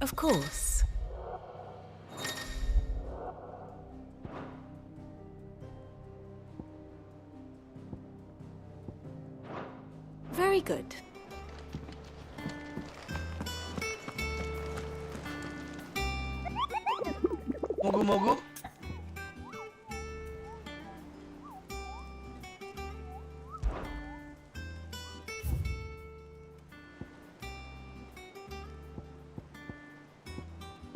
Of course. Very good. Mogo.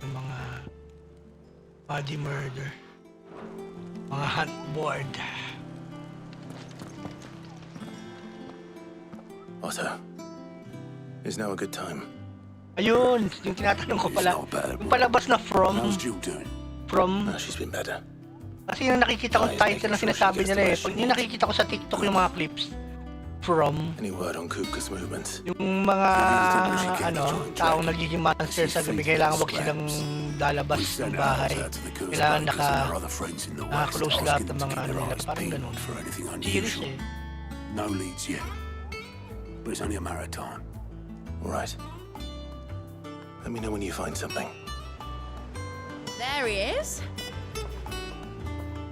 Yung mga body murder. Mga hunt board. Otto, is now a good time? Ayun, yung tinatanong ko pala. Yung palabas na from. How's Jill doing? From. She's been better. Kasi yung nakikita ko title na sinasabi nila, eh. Pag yung nakikita ko sa TikTok yung mga clips. From. Any word on Kupka's movements? Yung mga taong nagiging monster sa gabi, kailangan wag silang lalabas ng bahay. Kailangan naka-close lahat ng mga nila. Parang ganun. Series, eh. No leads yet. But it's only a matter of time. All right. Let me know when you find something. There he is.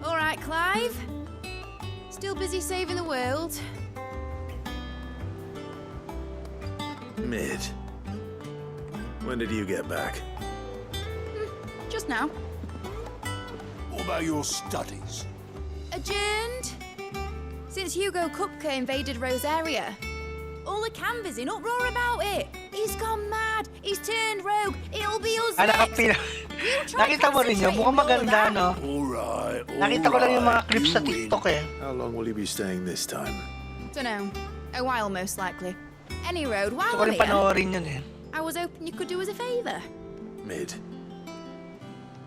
All right. Clive? Still busy saving the world? Mid. When did you get back? Just now. What about your studies? Adjourned? Since Hugo Kupka invaded Rosaria. All the canvas in uproar about it. He's gone mad. He's turned rogue. It'll be us next. Nakita mo rin yun. Mukhang maganda, no? Alright, Nakita ko lang yung mga clips sa TikTok eh. How long will you be staying this time? Dunno. A while, most likely. Any road, while Gusto ko I'm rin here, panoorin yun eh. I was hoping you could do us a favour. Mid.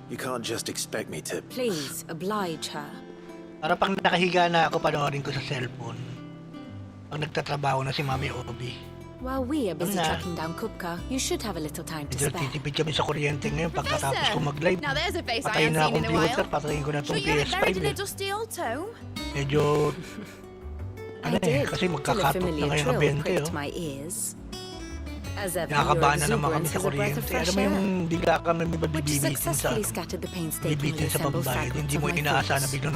You can't just expect me to... Please, oblige her. Para pang nakahiga na ako, panoorin ko sa cellphone. Pag nagtatrabaho na si Mami Obi. While we are busy Ano na? tracking down Kupka, you should have a little time to Medyo spare. titipid kami sa kuryente ngayon pagkatapos ko mag-live. Now there's a face I Patayin haven't na seen akong in a computer, while. patayin ko na itong Sure you haven't PS5 buried in eh. a dusty old tome? Medyo... Ano I eh, did, kasi till a magkakatot na familiar ngayon ang trill 20 pricked oh. my ears. As ever, your Nakakabahan na naman kami exuberance sa has a breath kuryente. of fresh Alam mo air, yung bigla kami which mabibitin sa... successfully scattered the painstakingly Bibitin sa assembled pambayad. fragments Hindi of mo my inaasahan na thoughts. biglang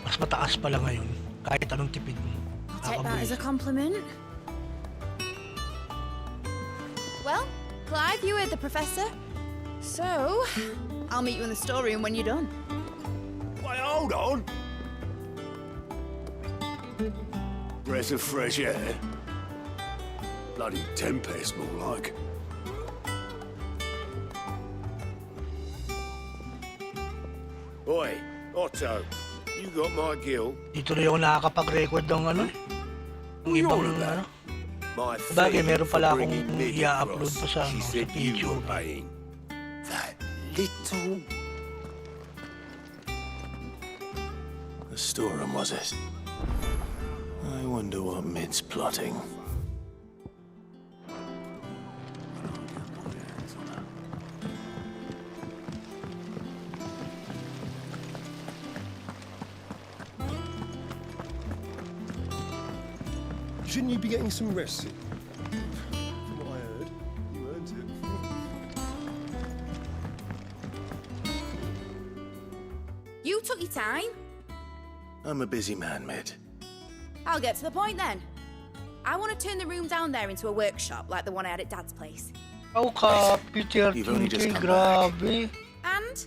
mas mataas pala ngayon. Kahit anong tipid mo. I'll take that as a compliment. Well, Clive, you heard the professor. So, I'll meet you in the storeroom when you're done. Wait, hold on. Breath of fresh air. Bloody tempest, more like. Oi, Otto, you got my gill. Dito rin ako nakakapag-record ng ano eh. Ng ibang ano. My Bagay, fee meron for pala akong bringing Mid i-upload across. pa sa, She ano, sa said you YouTube. were paying. That little... The storeroom, was it? I wonder what Mid's plotting. Shouldn't you be getting some rest, Sid? From what I heard, you earned it. You took your time. I'm a busy man, Mid. I'll get to the point then. I want to turn the room down there into a workshop like the one I had at Dad's place. Oh, Peter, You've only just come grabe. And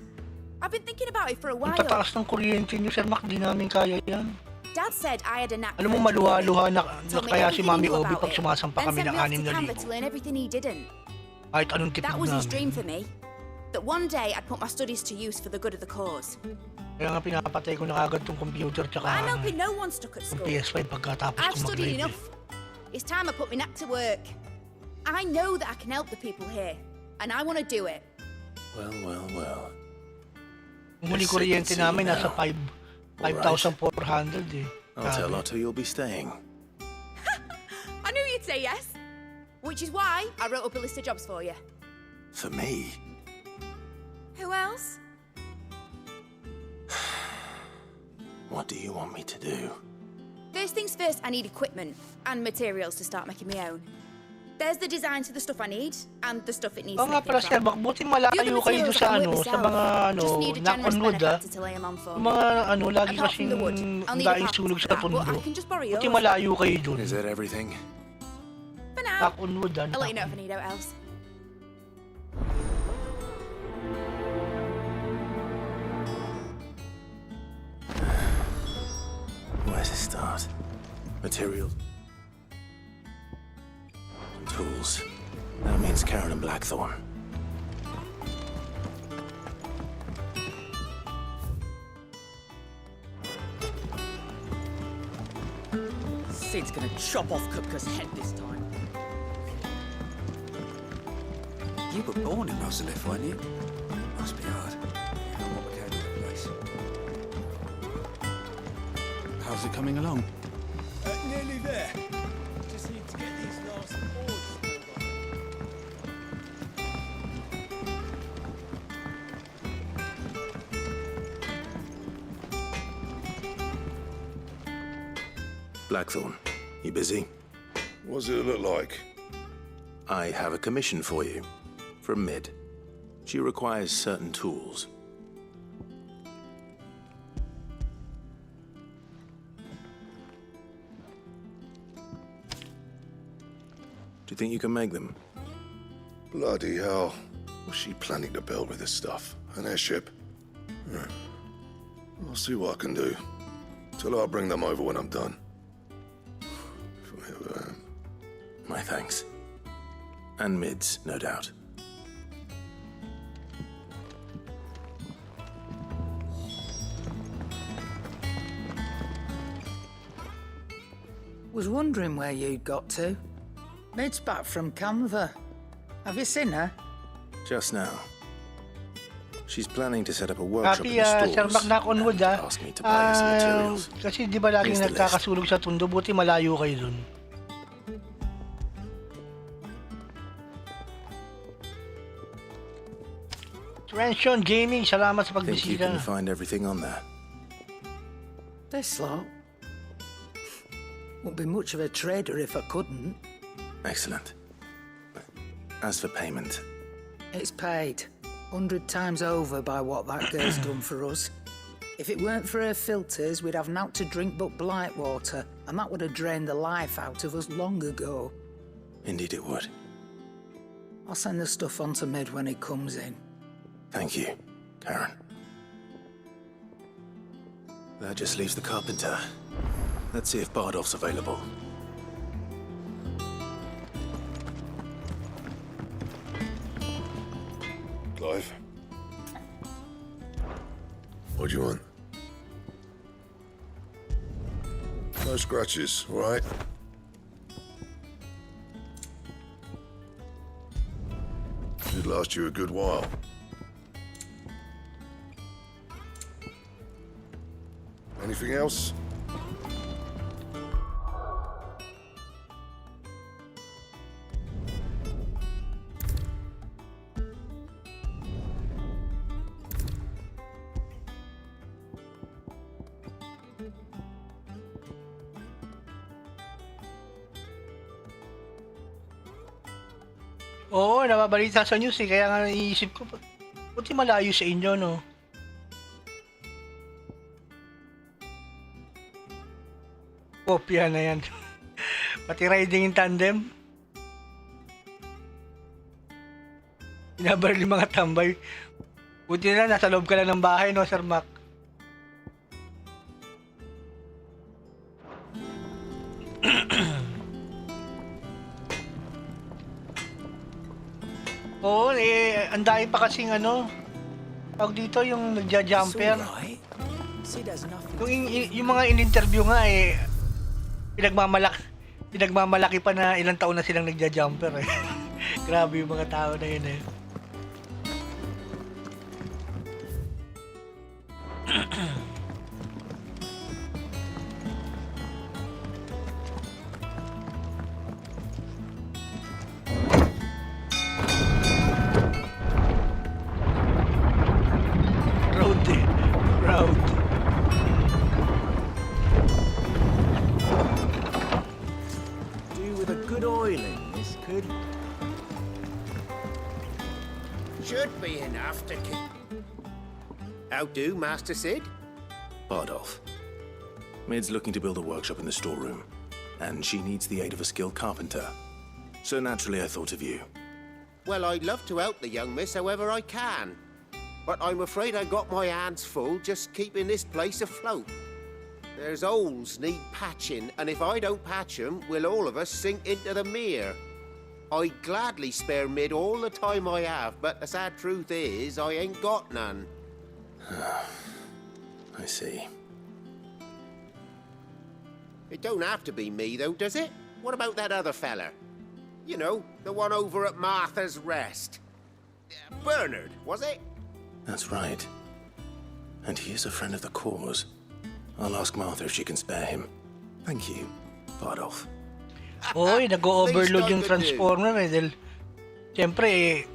I've been thinking about it for a Ang while. tataas ng kuryente niyo, Sir Mac, di namin kaya yan. Dad said I had a knack. Alam mo, for engineering. maluha-luha na Told me kaya si everything he Mami knew Obi about pag it. sumasampa Then kami sent ng me off to 6,000. Canva to learn everything he didn't. Kahit anong tipid That was his namin. dream for me. That one day I'd put my studies to use for the good of the cause. Kaya nga pinapatay ko na agad tong computer tsaka I'm helping no one stuck at yung school. PS5 pagkatapos I've ko studied mag-live. enough. It's time I put my knack to work. I know that I can help the people here, and I want to do it. Well, well, well. Yung huli kuryente namin nasa 5,400 eh. I'll tell Otto you'll be staying. I knew you'd say yes. Which is why I wrote up a list of jobs for you. For me? Who else? What do you want me to do? First things first, I need equipment and materials to start making my own. There's the designs for the stuff I need and the stuff it needs Oo to nga make pala, things Sir right. Mac, buti The malayo other kayo doon materials sa I can ano, work sa myself. mga ano, Just need a knock generous on wood ah. benefactor to lay 'em on for Yung me. mga ano, lagi Apart kasing from the wood, I'll need a daing carpenter sulog for sa that, but tundo. I can just borrow Buti yours. malayo kayo doon. Is that everything? For now, Knock on wood ah. I'll let you know if I need out else. Where to start? Materials. And tools. That means Karen and Blackthorn. Sid's gonna chop off Kupka's head this time. You were born in Rosalith, weren't you? Must be hard. Yeah, what became of the place? How's it coming along? Nearly there. Just need to get these last boards filled up. Blackthorn, you busy? What does it look like? I have a commission for you. From Mid. She requires certain tools. Do you think you can make them? Bloody hell. What's she planning to build with this stuff? An airship? I'll see what I can do. Tell her I'll bring them over when I'm done. If I ever am. My thanks. And mids, no doubt. Was wondering where you'd got to. Mid's back from Canva. Have you seen her? Just now. She's planning to set up a workshop Copy, in the Sir stores. Mac Onwood, ah. Asked me to buy some materials. Kasi di ba laging Here's the list. nagkakasulog sa tundo, buti malayo kayo dun. Trenchon Gaming, salamat sa Think you pagbisita. can find everything on there? This lot. Wouldn't be much of a trader if I couldn't. Excellent. As for payment, It's paid 100 times over by what that girl's done for us. If it weren't for her filters, we'd have naught to drink but blight water, and that would have drained the life out of us long ago. indeed it would. I'll send the stuff on to Mid when it comes in. Thank you, Karen. That just leaves the carpenter. Let's see if Bardolph's available. Clive? What do you want? No scratches, all right? Should last you a good while. Anything else? Oo, nababalita sa news eh, kaya nga naiisip ko, buti malayo sa inyo, no? Kopya na yan. Pati riding in tandem. Inabaril yung mga tambay. Buti na nasa loob ka lang ng bahay, no, Sir Mac? Oo, ang dami pa kasing tawag dito yung nagja-jumper. Yung mga in-interview nga pinagmamalaki pa na ilang taon na silang nagja-jumper eh. Grabe yung mga tao na yun eh. Road. Do with a good oiling, this could. Should be enough to keep. How do, Master Sid? Bardolph. Mid's looking to build a workshop in the storeroom, and she needs the aid of a skilled carpenter. So naturally I thought of you. Well, I'd love to help the young miss however I can. But I'm afraid I got my hands full just keeping this place afloat. There's holes need patching, and if I don't patch them, will all of us sink into the mere. I'd gladly spare Mid all the time I have, but the sad truth is, I ain't got none. I see. It don't have to be me, though, does it? What about that other fella? You know, the one over at Martha's Rest. Bernard, was it? That's right. And he is a friend of the cause. I'll ask Martha if she can spare him. Thank you, Bardolph. Oy, nag-overload yung transformer eh. Dahil, siyempre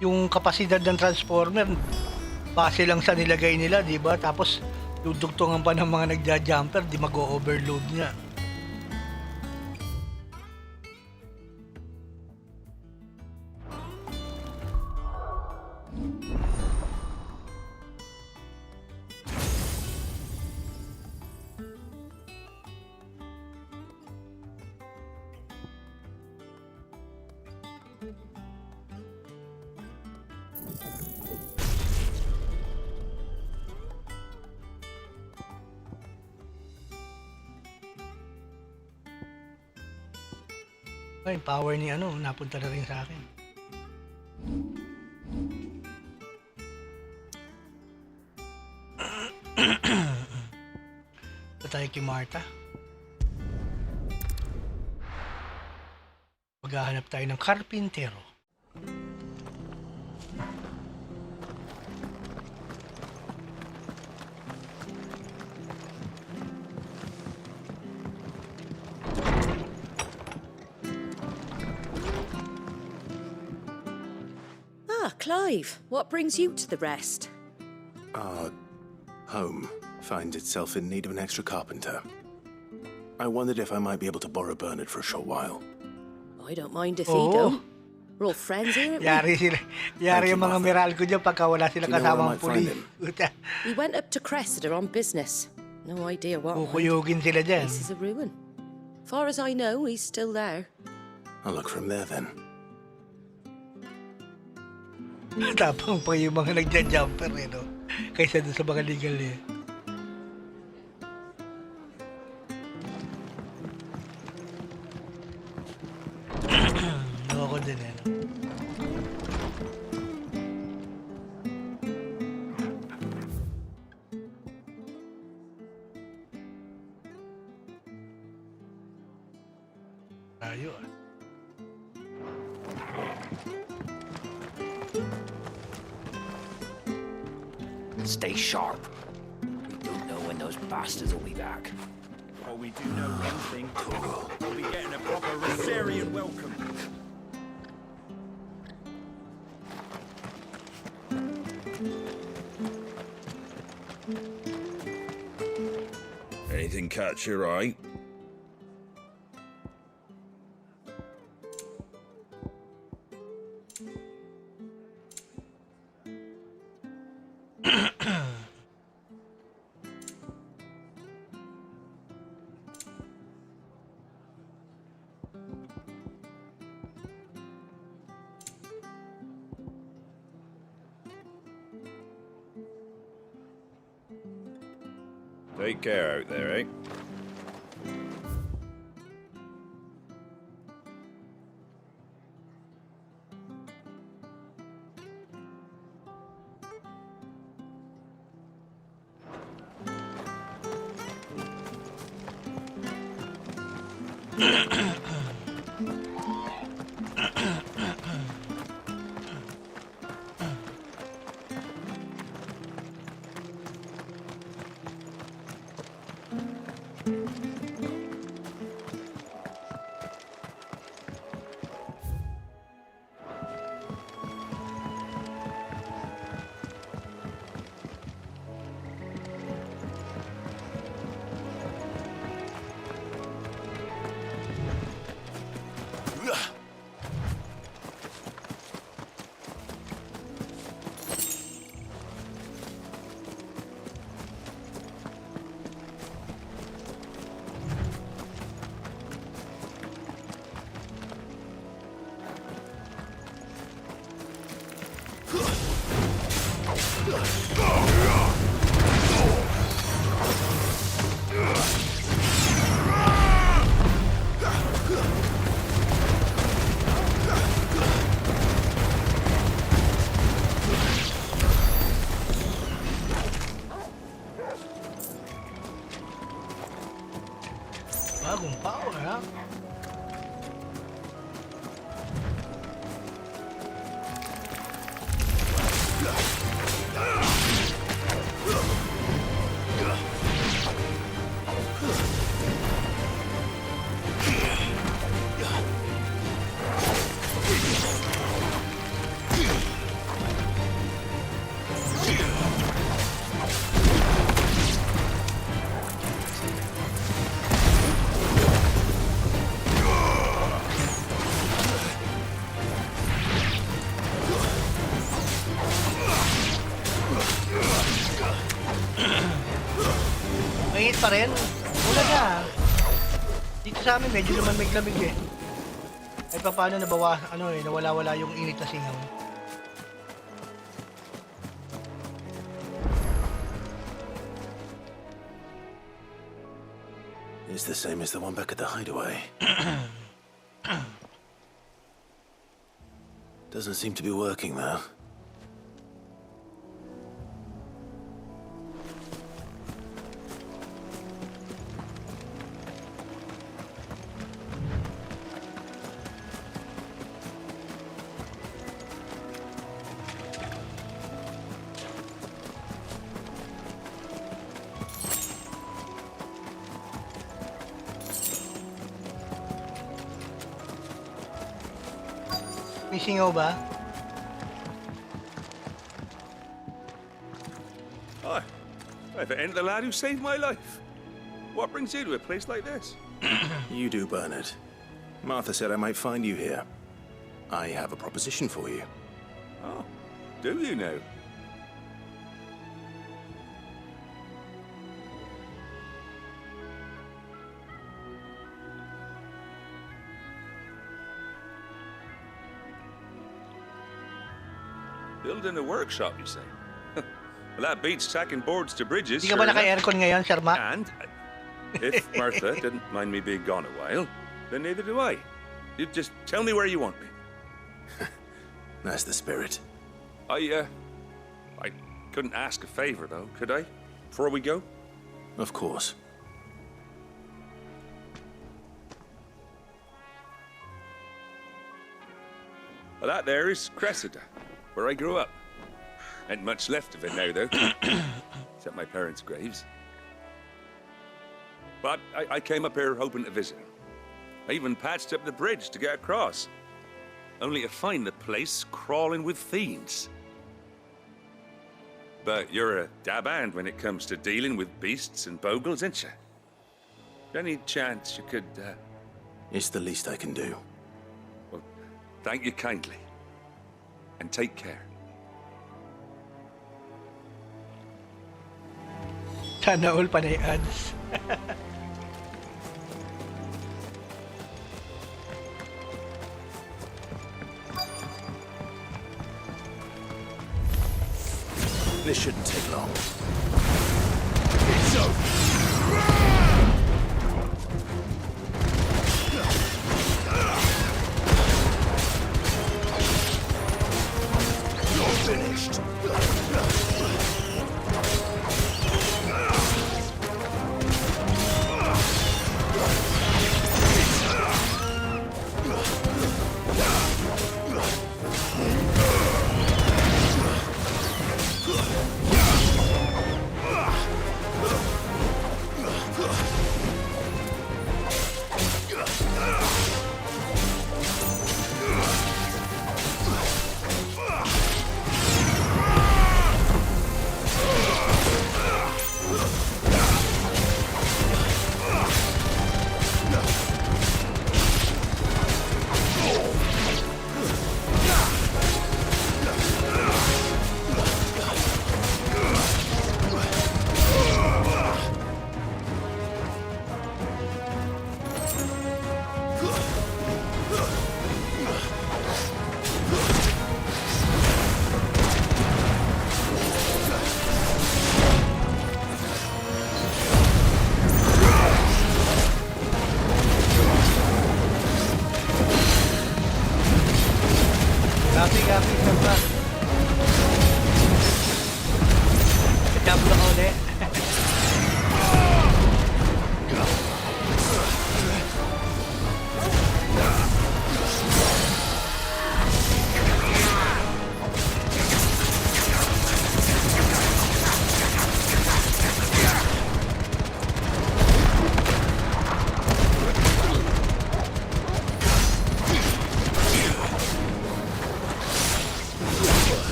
yung kapasidad ng transformer, base lang sa nilagay nila, di ba? Tapos, dudugtungan pa ng mga nagja-jumper, di mag-overload niya. Ay, power ni ano, napunta na rin sa akin. Ito tayo kay Martha. Maghahanap tayo ng karpintero. Ah, Clive, what brings you to the rest? Our home finds itself in need of an extra carpenter. I wondered if I might be able to borrow Bernard for a short while. I don't mind if he don't. We're all friends here, aren't we? Yari sila. Yari yung mga miral ko dyan pagka wala sila kasamang pulis. We went up to Cressida on business. No idea what. Kukuyugin sila dyan. This is a ruin. Far as I know, he's still there. I'll look from there then. Tapang pa yung mga nagja-jumper eh, no? Kaysa dun sa mga legal eh. Ako din eh, no? Tayo ah. Stay sharp. We don't know when those bastards will be back. Oh, we do know one thing. We'll be getting a proper Rosarian welcome. Anything catch your eye? Take care out there, eh? Bagong power, ha? Mainit pa rin. Wala na. Dito sa amin medyo naman may lamig eh. Ay paano nabawa, ano eh, nawala-wala yung init na singaw. It's the same as the one back at the hideaway. Doesn't seem to be working, though. May singaw ba? Hi. If it ain't the lad who saved my life. What brings you to a place like this? You do, Bernard. Martha said I might find you here. I have a proposition for you. Oh, do you know? Building a workshop, you say? Well, that beats tacking boards to bridges. Di ka ba naka-aircon ngayon, Sir Mac? And if Martha didn't mind me being gone a while, then neither do I. You just tell me where you want me. That's the spirit. I couldn't ask a favor, though, could I? Before we go? Of course. Well, that there is Cressida, where I grew up. Ain't much left of it now, though. Except my parents' graves. But I came up here hoping to visit. I even patched up the bridge to get across. Only to find the place crawling with fiends. But you're a dab hand when it comes to dealing with beasts and bogles, ain't you? Any chance you could, It's the least I can do. Well, thank you kindly. And take care. Sana all panay ads. This shouldn't take long. It's You're finished.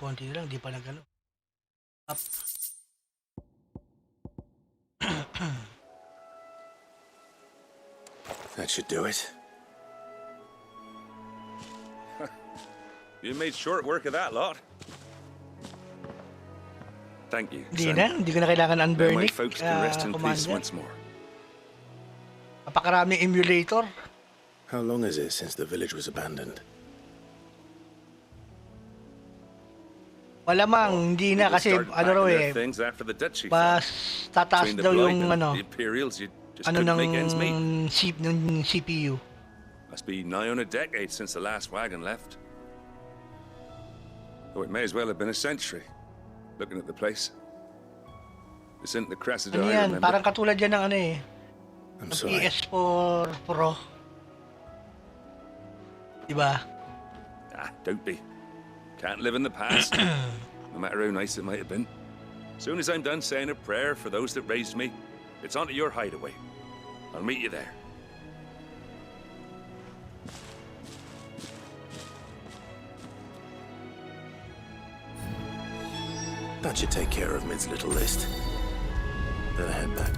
Konti lang, di pa nagano. Up. That should do it. You made short work of that lot. Thank you. Hindi ko na kailangan Now my unburnic, folks can rest in peace Commander. once more. Napakaraming emulator. How long is it since the village was abandoned? Malamang hindi na kasi People started ano raw packing their eh. things after the debt she Mas found. tataas Between the daw blight yung and ano, the Imperials, you just ano couldn't ng make ends meet. ng CPU. Must be nigh on a decade since the last wagon left. Though it may as well have been a century, looking at the place. This isn't the Cressida Ano I yan? remember. Parang katulad yan ng ano eh. I'm Ng sorry. PS4 Pro. Diba? Ah, don't be. Can't live in the past, no matter how nice it might have been. Soon as I'm done saying a prayer for those that raised me, it's onto your hideaway. I'll meet you there. That should take care of Mid's little list. Better head back.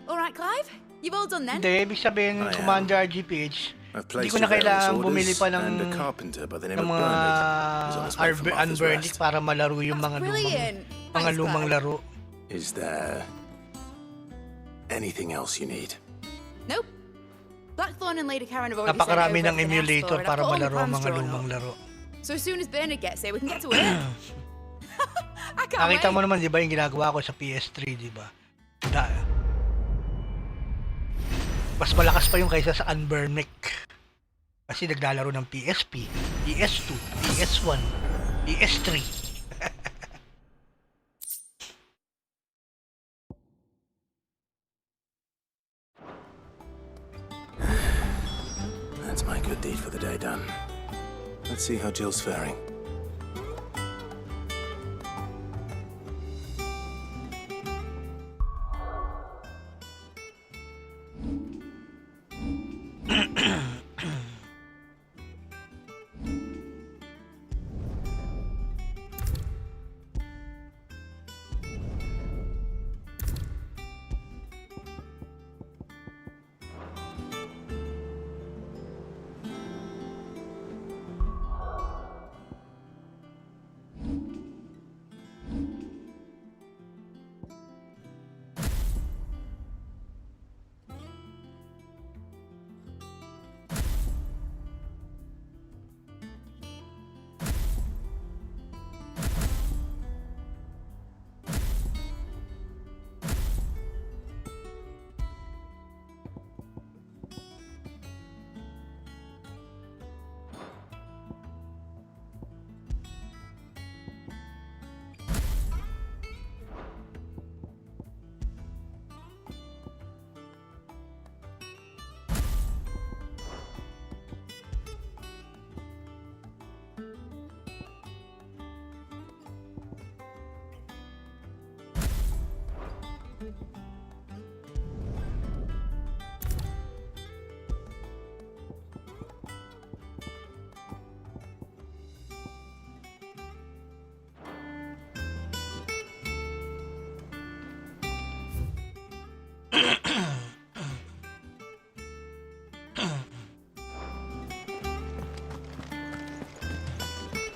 All right, Clive. You've all done then. Hindi, ibig sabihin I am. Commander RGPH, I've hindi placed ko na your various kailangan orders, bumili pa and a carpenter by the name ng of mga Bernard is on his way from Arthur's unburned Rest. para malaro yung mga Brilliant. mga lumang laro. Is there anything else you need? Nope. Blackthorn and Lady Karen have already Napakarami sent ng over everything I asked emulator for, and para I've got all the malaro ang plans mga drawn lumang up. laro. So as soon as Bernard gets here, we can get to work. I can't Nakita wait. mo naman, di ba, yung ginagawa ko sa PS3, di ba? Mas malakas pa yung kaysa sa Unburnic. Kasi naglalaro ng PSP, PS2, PS1, PS3. That's my good deed for the day done. Let's see how Jill's faring.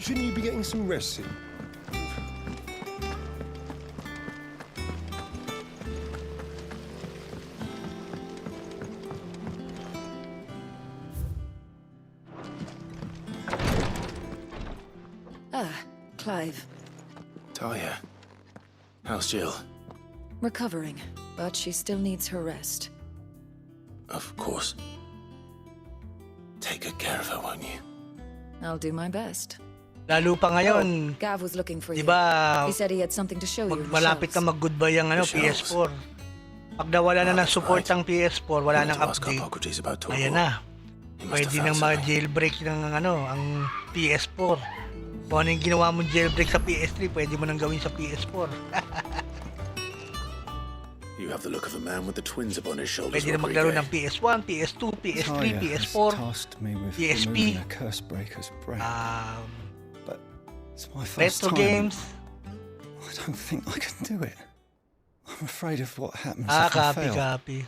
Shouldn't you be getting some rest soon? Clive. Talia, how's Jill? Recovering, but she still needs her rest. Of course. Take good care of her, won't you? I'll do my best. Lalo pa ngayon, Gav was looking for di you. ba, He said he had something to show you. in the malapit shelves. na mag-goodbye ang ano, The shelves. PS4. Pag nawala na ng support ang PS4, wala I nang need to ask update. Hippocrates about Torvald. Ayan na. He must have Pwede found nang something. ma-jailbreak ng ano, ang PS4. Kung ano yung ginawa mong jailbreak sa PS3, pwede mo nang gawin sa PS4. You have the look of a man with the twins upon his shoulders. Pwede na maglaro ng PS1, PS2, PS3, Talia has PS4, tasked me with PSP. removing a curse breaker's brain. But It's my first Retro time. games. I don't think I can do it. I'm afraid of what happens Ah, if I copy, fail. copy.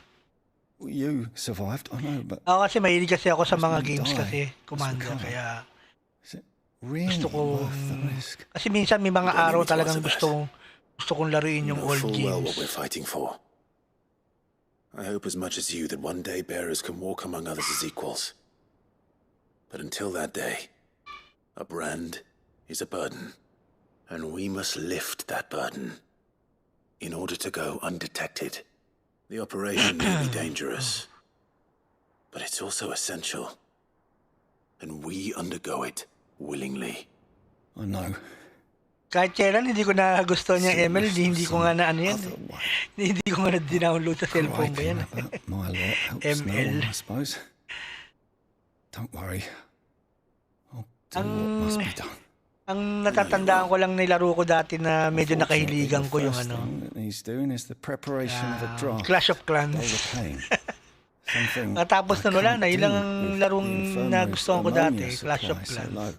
You survived, I know, but Ako kasi mahilig kasi ako sa mga Just games die. kasi, Commander, recover. kaya really gusto ko, worth the risk. kasi minsan may mga You don't araw need to talagang answer that. gusto kong laruin yung know old full well games. what we're fighting for. I hope as much as you that one day bearers can walk among others as equals. But until that day, a brand is a burden, and we must lift that burden in order to go undetected. The operation may be dangerous, but it's also essential, and we undergo it willingly. I know. Kahit kailan hindi ko na gusto niya MLG, hindi ko nga na ano yan. Hindi ko nga na dinownload sa cellphone ko yan. My lot helps no ML. one, I suppose. Don't worry. I'll do what must be done. Ang natatandaan ko lang nilaro ko dati na medyo nakahiligan ko yung ano. What he's doing is the preparation of a draft. Clash of Clans. Tapos na wala na, yun lang ang larong nagustuhan ko dati, Clash of Clans.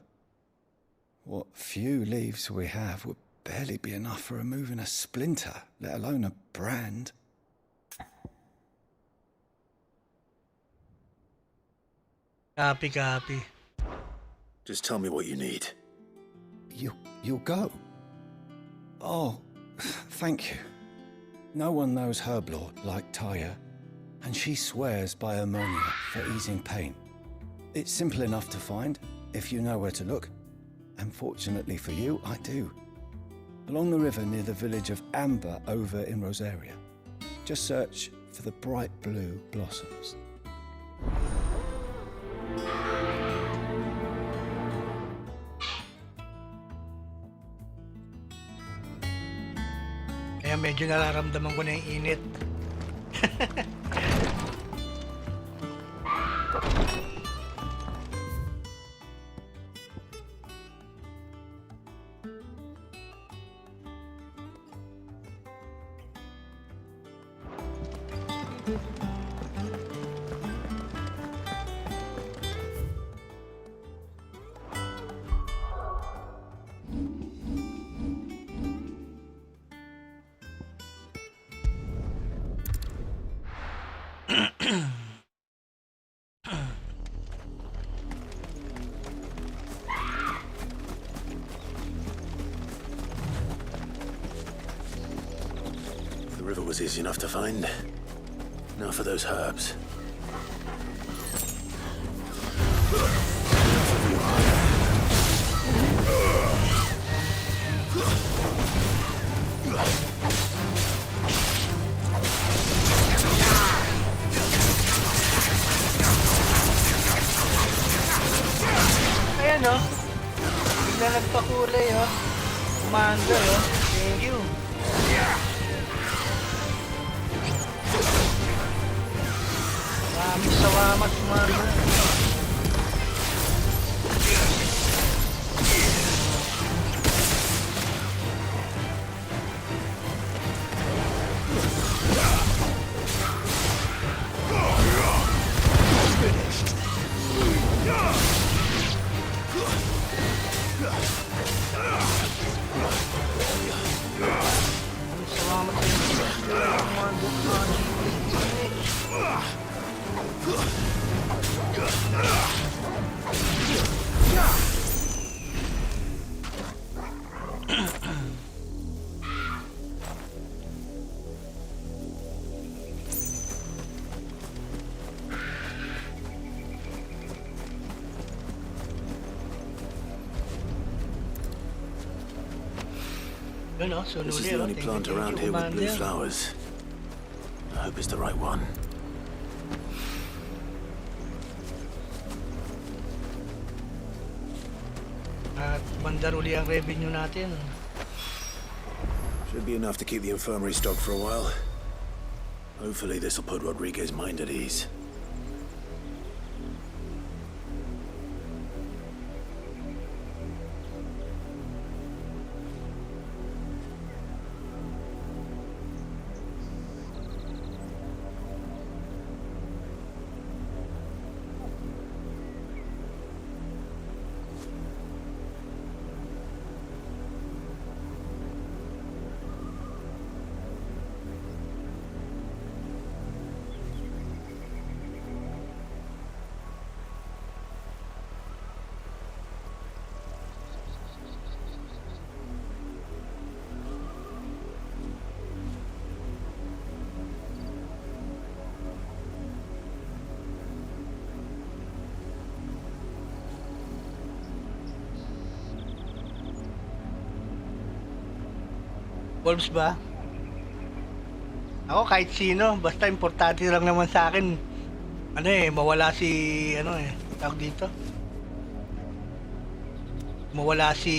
What few leaves we have would barely be enough for removing a splinter, let alone a brand. Copy. Just tell me what you need. You'll go. Oh, thank you. No one knows Herblord like Taya, and she swears by ammonia for easing pain. It's simple enough to find, if you know where to look. And fortunately for you, I do. Along the river near the village of Amber over in Rosaria. Just search for the bright blue blossoms. Kaya medyo nararamdaman ko na yung init. The river was easy enough to find. Now for those herbs. Ayan o. Bigla nagpakulay o. Commander o. Thank you. Maraming salamat, Commander. This is the only plant around here with blue flowers. I hope it's the right one. At bandar uli ang revenue natin. Should be enough to keep the infirmary stocked for a while. Hopefully this will put Rodriguez's mind at ease. Wolves ba? Ako kahit sino, basta importante lang naman sa akin. Ano mawala si tawag dito. Mawala si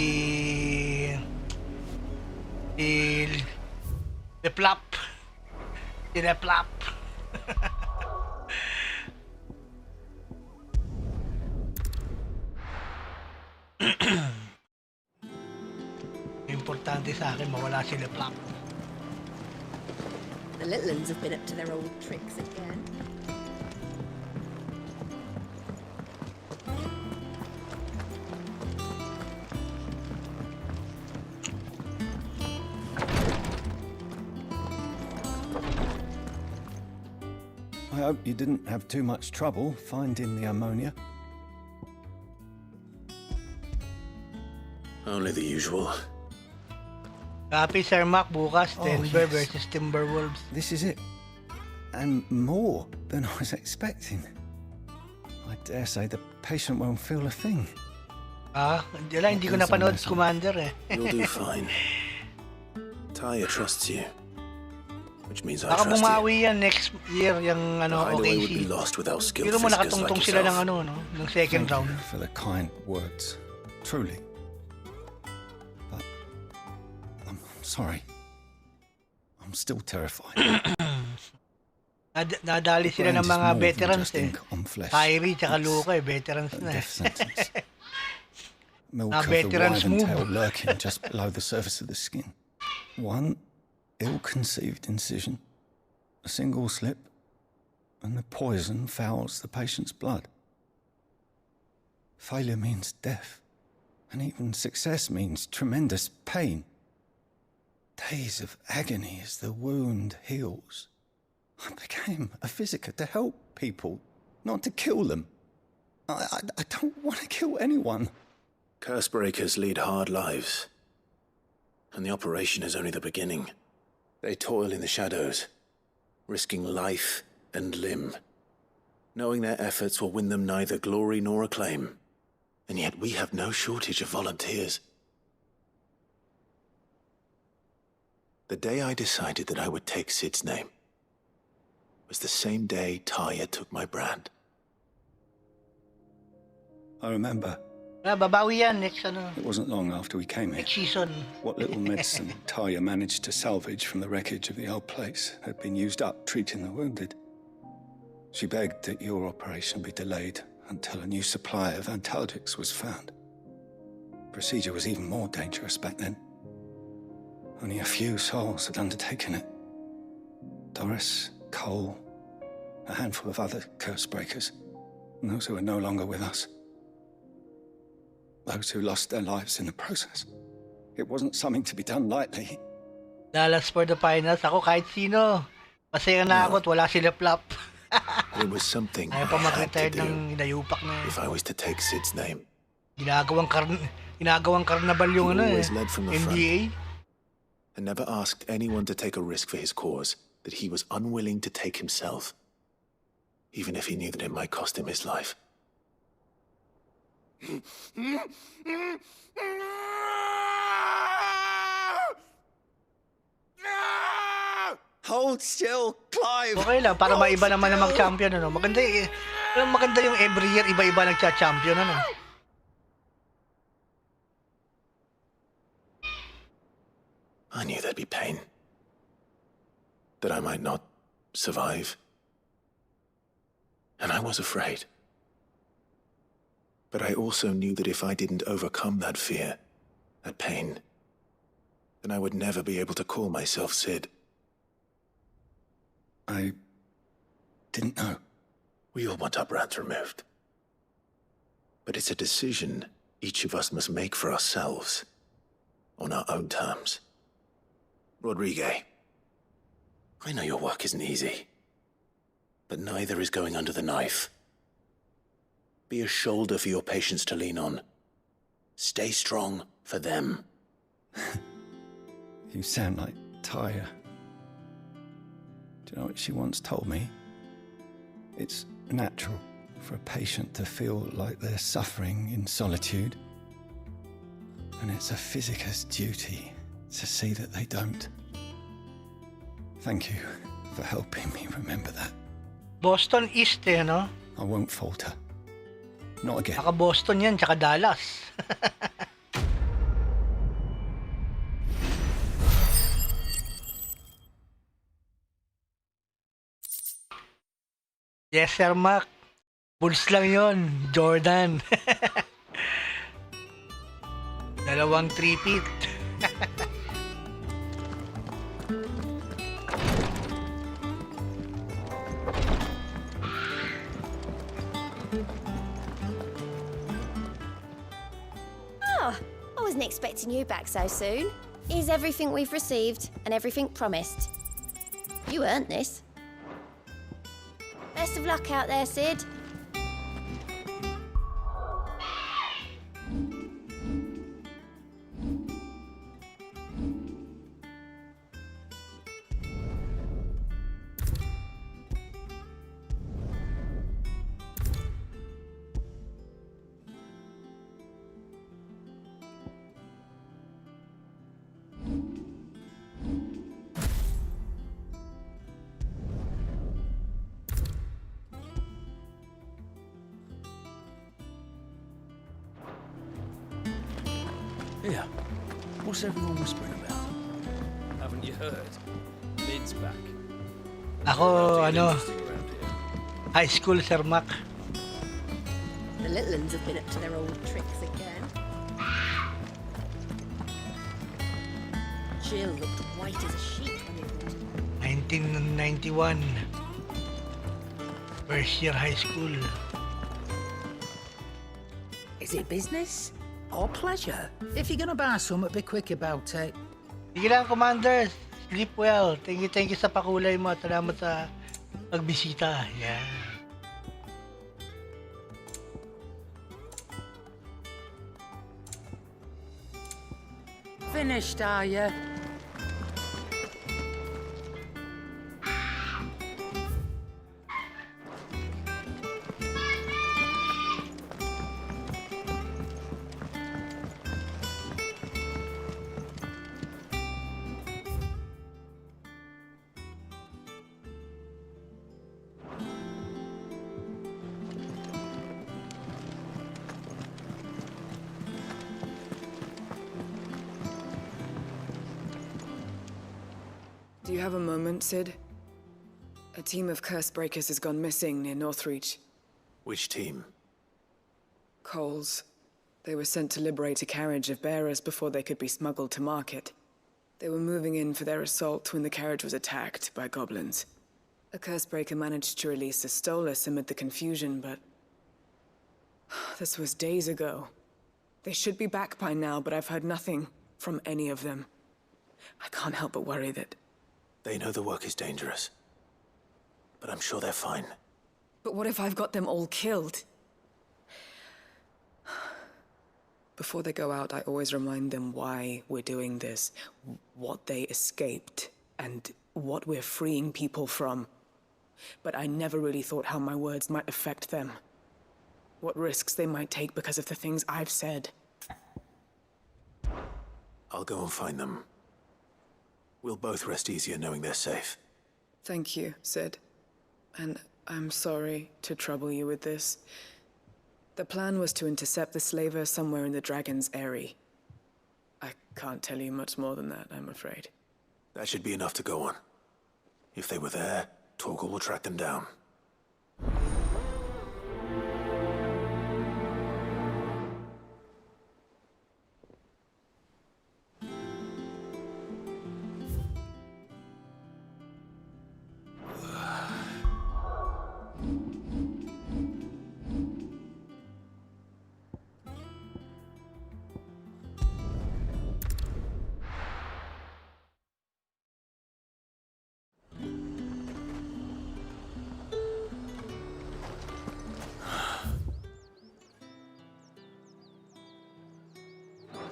Leplap. Si Leplap. Importante sa akin mawala si Leplap. The little ones have been up to their old tricks again. I hope you didn't have too much trouble finding the ammonia. Only the usual. Copy, Sir Mac, bukas, Denver yes. versus Timberwolves. This is it. And more than I was expecting. I dare say the patient won't feel a thing. Hindi ko napanood Commander You'll do fine. Taya trusts you. Which means I Baka trust bumawi yan next year, yung The hideaway would be OKC. lost without skilled Pero mo fiskers nakatungtong like sila ng yourself. ng second Thank round. you for the kind words. Truly. But I'm sorry. I'm still terrified. Nadali sila ng mga veterans Kyrie tsaka Luka veterans na Milk Now of the veterans wyvern move. tail lurking just below the surface of the skin. One ill-conceived incision, a single slip, and the poison fouls the patient's blood. Failure means death, and even success means tremendous pain. Days of agony as the wound heals. I became a physiker to help people, not to kill them. I don't want to kill anyone. Curse breakers lead hard lives. And the operation is only the beginning. They toil in the shadows, risking life and limb, knowing their efforts will win them neither glory nor acclaim. And yet we have no shortage of volunteers. The day I decided that I would take Sid's name was the same day Taya took my brand. I remember. Babawi yan next It wasn't long after we came here. next season. What little medicine Taya managed to salvage from the wreckage of the old place had been used up treating the wounded. She begged that your operation be delayed until a new supply of antalgics was found. Procedure was even more dangerous back then. Only a few souls had undertaken it. Doris, Cole, a handful of other curse breakers, and those who are no longer with us. Those who lost their lives in the process. It wasn't something to be done lightly. Dallas for the finals. Ako kahit sino. Masaya na ako at wala si Leplap. It was something I Ayaw pa had to mag-retire do ng inayupak na if I was to take Sid's name. ginagawang karnabal yung He always led from the NDA. And never asked anyone to take a risk for his cause that he was unwilling to take himself, even if he knew that it might cost him his life. Hold still, Clive! Okay lang, para maiba naman na mag-champion, ano. Maganda yung every year, iba-iba nagcha-champion, ano. I knew there'd be pain. That I might not survive. And I was afraid. But I also knew that if I didn't overcome that fear, that pain, then I would never be able to call myself Sid. I didn't know. We all want our brands removed. But it's a decision each of us must make for ourselves, on our own terms. Rodrigue, I know your work isn't easy, but neither is going under the knife. Be a shoulder for your patients to lean on. Stay strong for them. You sound like Taya. Do you know what she once told me? It's natural for a patient to feel like they're suffering in solitude. And it's a physiker's duty to see that they don't. Thank you for helping me remember that. Boston East no? I won't falter. Not again. Boston yan, tsaka Dallas. Yes, Sir Mac. Bulls lang yon, Jordan. Dalawang 3-peat. Oh, I wasn't expecting you back so soon. Here's everything we've received and everything promised. You earned this. Best of luck out there, Sid. Here, what's everyone whispering about? Haven't you heard? Lid's back. Ako, high school, Sir Mac. The little ones have been up to their old tricks again. Jill looked white as a sheet when it 1991. First year high school. Is it business or pleasure? If you're gonna buy something, be quick about it. Sige lang, Commander. Sleep well. Thank you sa pakulay mo. Salamat sa pagbisita. Yeah. Finished, are you? Do you have a moment, Sid? A team of curse breakers has gone missing near Northreach. Which team? Coles. They were sent to liberate a carriage of bearers before they could be smuggled to market. They were moving in for their assault when the carriage was attacked by goblins. A curse breaker managed to release a Stolas amid the confusion, but... this was days ago. They should be back by now, but I've heard nothing from any of them. I can't help but worry that... They know the work is dangerous. But I'm sure they're fine. But what if I've got them all killed? Before they go out, I always remind them why we're doing this, what they escaped, and what we're freeing people from. But I never really thought how my words might affect them. What risks they might take because of the things I've said. I'll go and find them. We'll both rest easier knowing they're safe. Thank you, Sid. And I'm sorry to trouble you with this. The plan was to intercept the slaver somewhere in the Dragon's Eyrie. I can't tell you much more than that, I'm afraid. That should be enough to go on. If they were there, Torgal will track them down.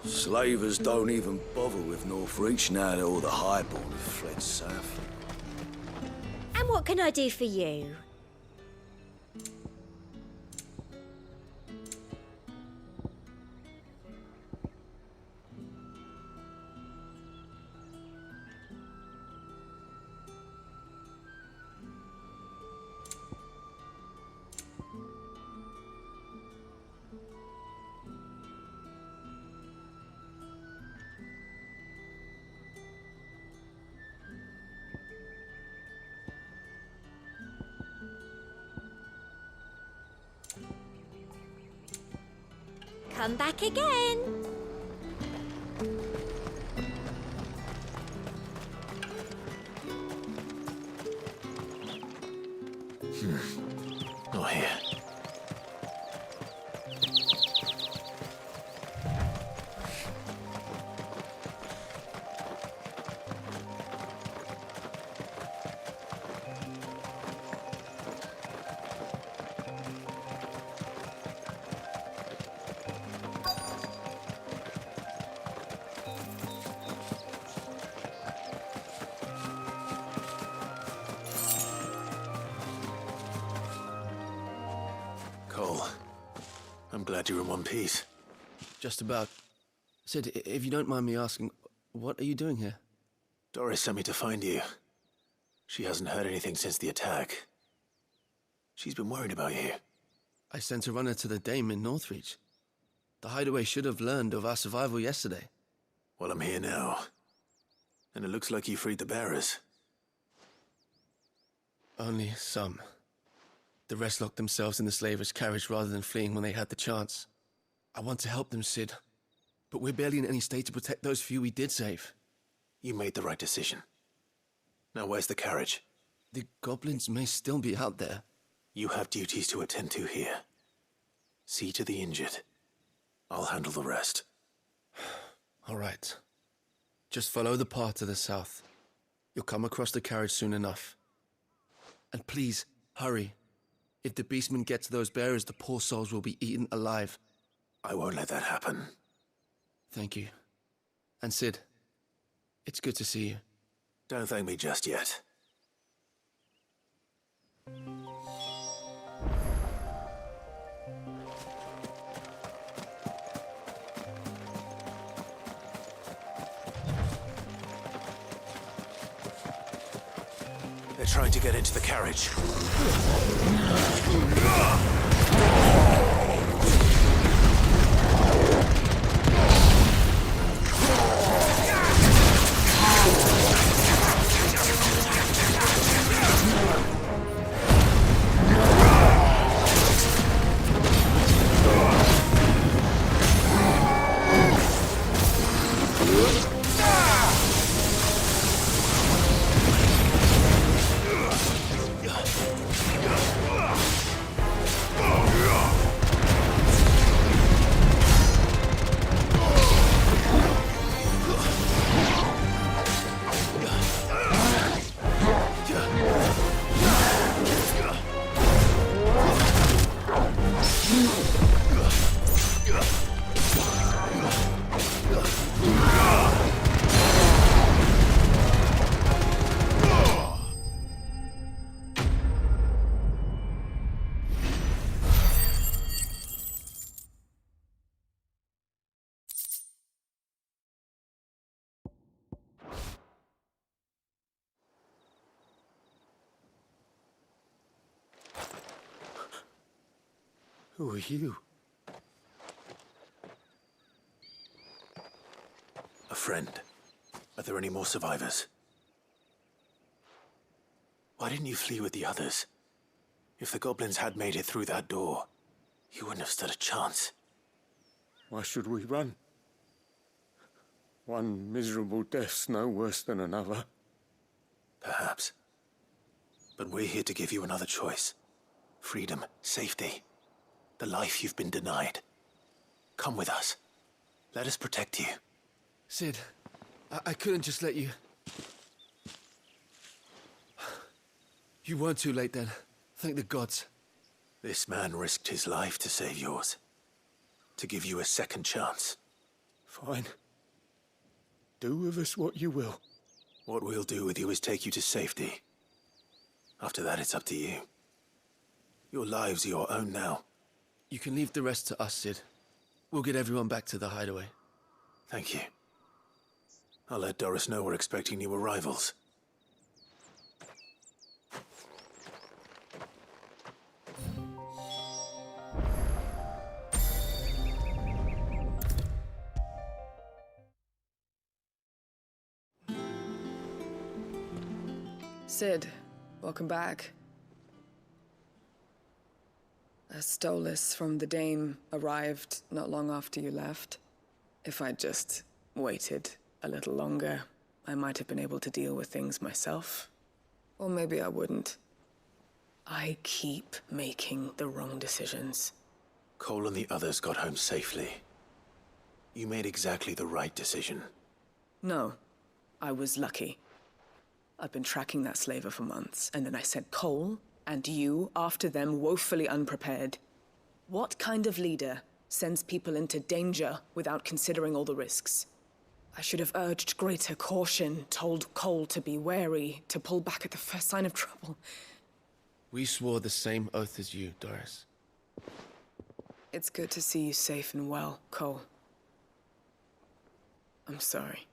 Slavers don't even bother with Northreach now that all the highborn have fled south. And what can I do for you? Come back again. Not here. Cole, I'm glad you're in one piece. Just about. Sid, if you don't mind me asking, what are you doing here? Doris sent me to find you. She hasn't heard anything since the attack. She's been worried about you. I sent a runner to the Dame in Northreach. The hideaway should have learned of our survival yesterday. Well, I'm here now. And it looks like you freed the bearers. Only some. The rest locked themselves in the slavers' carriage rather than fleeing when they had the chance. I want to help them, Sid. But we're barely in any state to protect those few we did save. You made the right decision. Now where's the carriage? The goblins may still be out there. You have duties to attend to here. See to the injured. I'll handle the rest. All right. Just follow the path to the south. You'll come across the carriage soon enough. And please, hurry. If the beastmen get to those bearers, the poor souls will be eaten alive. I won't let that happen. Thank you. And Sid, it's good to see you. Don't thank me just yet. They're trying to get into the carriage. Who are you? A friend. Are there any more survivors? Why didn't you flee with the others? If the goblins had made it through that door, you wouldn't have stood a chance. Why should we run? One miserable death's no worse than another. Perhaps. But we're here to give you another choice. Freedom, safety. The life you've been denied. Come with us. Let us protect you. Sid, I couldn't just let you... You weren't too late then. Thank the gods. This man risked his life to save yours. To give you a second chance. Fine. Do with us what you will. What we'll do with you is take you to safety. After that, it's up to you. Your lives are your own now. You can leave the rest to us, Sid. We'll get everyone back to the hideaway. Thank you. I'll let Doris know we're expecting new arrivals. Sid, welcome back. A stolus from the Dame arrived not long after you left. If I'd just waited a little longer, I might have been able to deal with things myself. Or maybe I wouldn't. I keep making the wrong decisions. Cole and the others got home safely. You made exactly the right decision. No, I was lucky. I've been tracking that slaver for months, and then I sent Cole and you after them woefully unprepared. What kind of leader sends people into danger without considering all the risks? I should have urged greater caution, told Cole to be wary, to pull back at the first sign of trouble. We swore the same oath as you, Doris. It's good to see you safe and well, Cole. I'm sorry.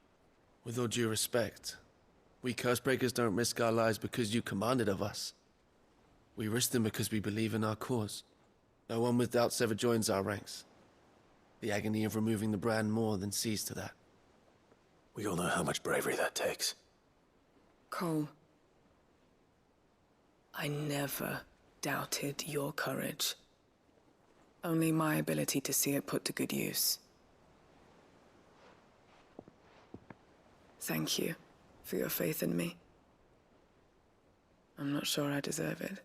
With all due respect, we Cursebreakers don't risk our lives because you commanded of us. We risk them because we believe in our cause. No one with doubts ever joins our ranks. The agony of removing the brand more than sees to that. We all know how much bravery that takes. Cole, I never doubted your courage. Only my ability to see it put to good use. Thank you for your faith in me. I'm not sure I deserve it.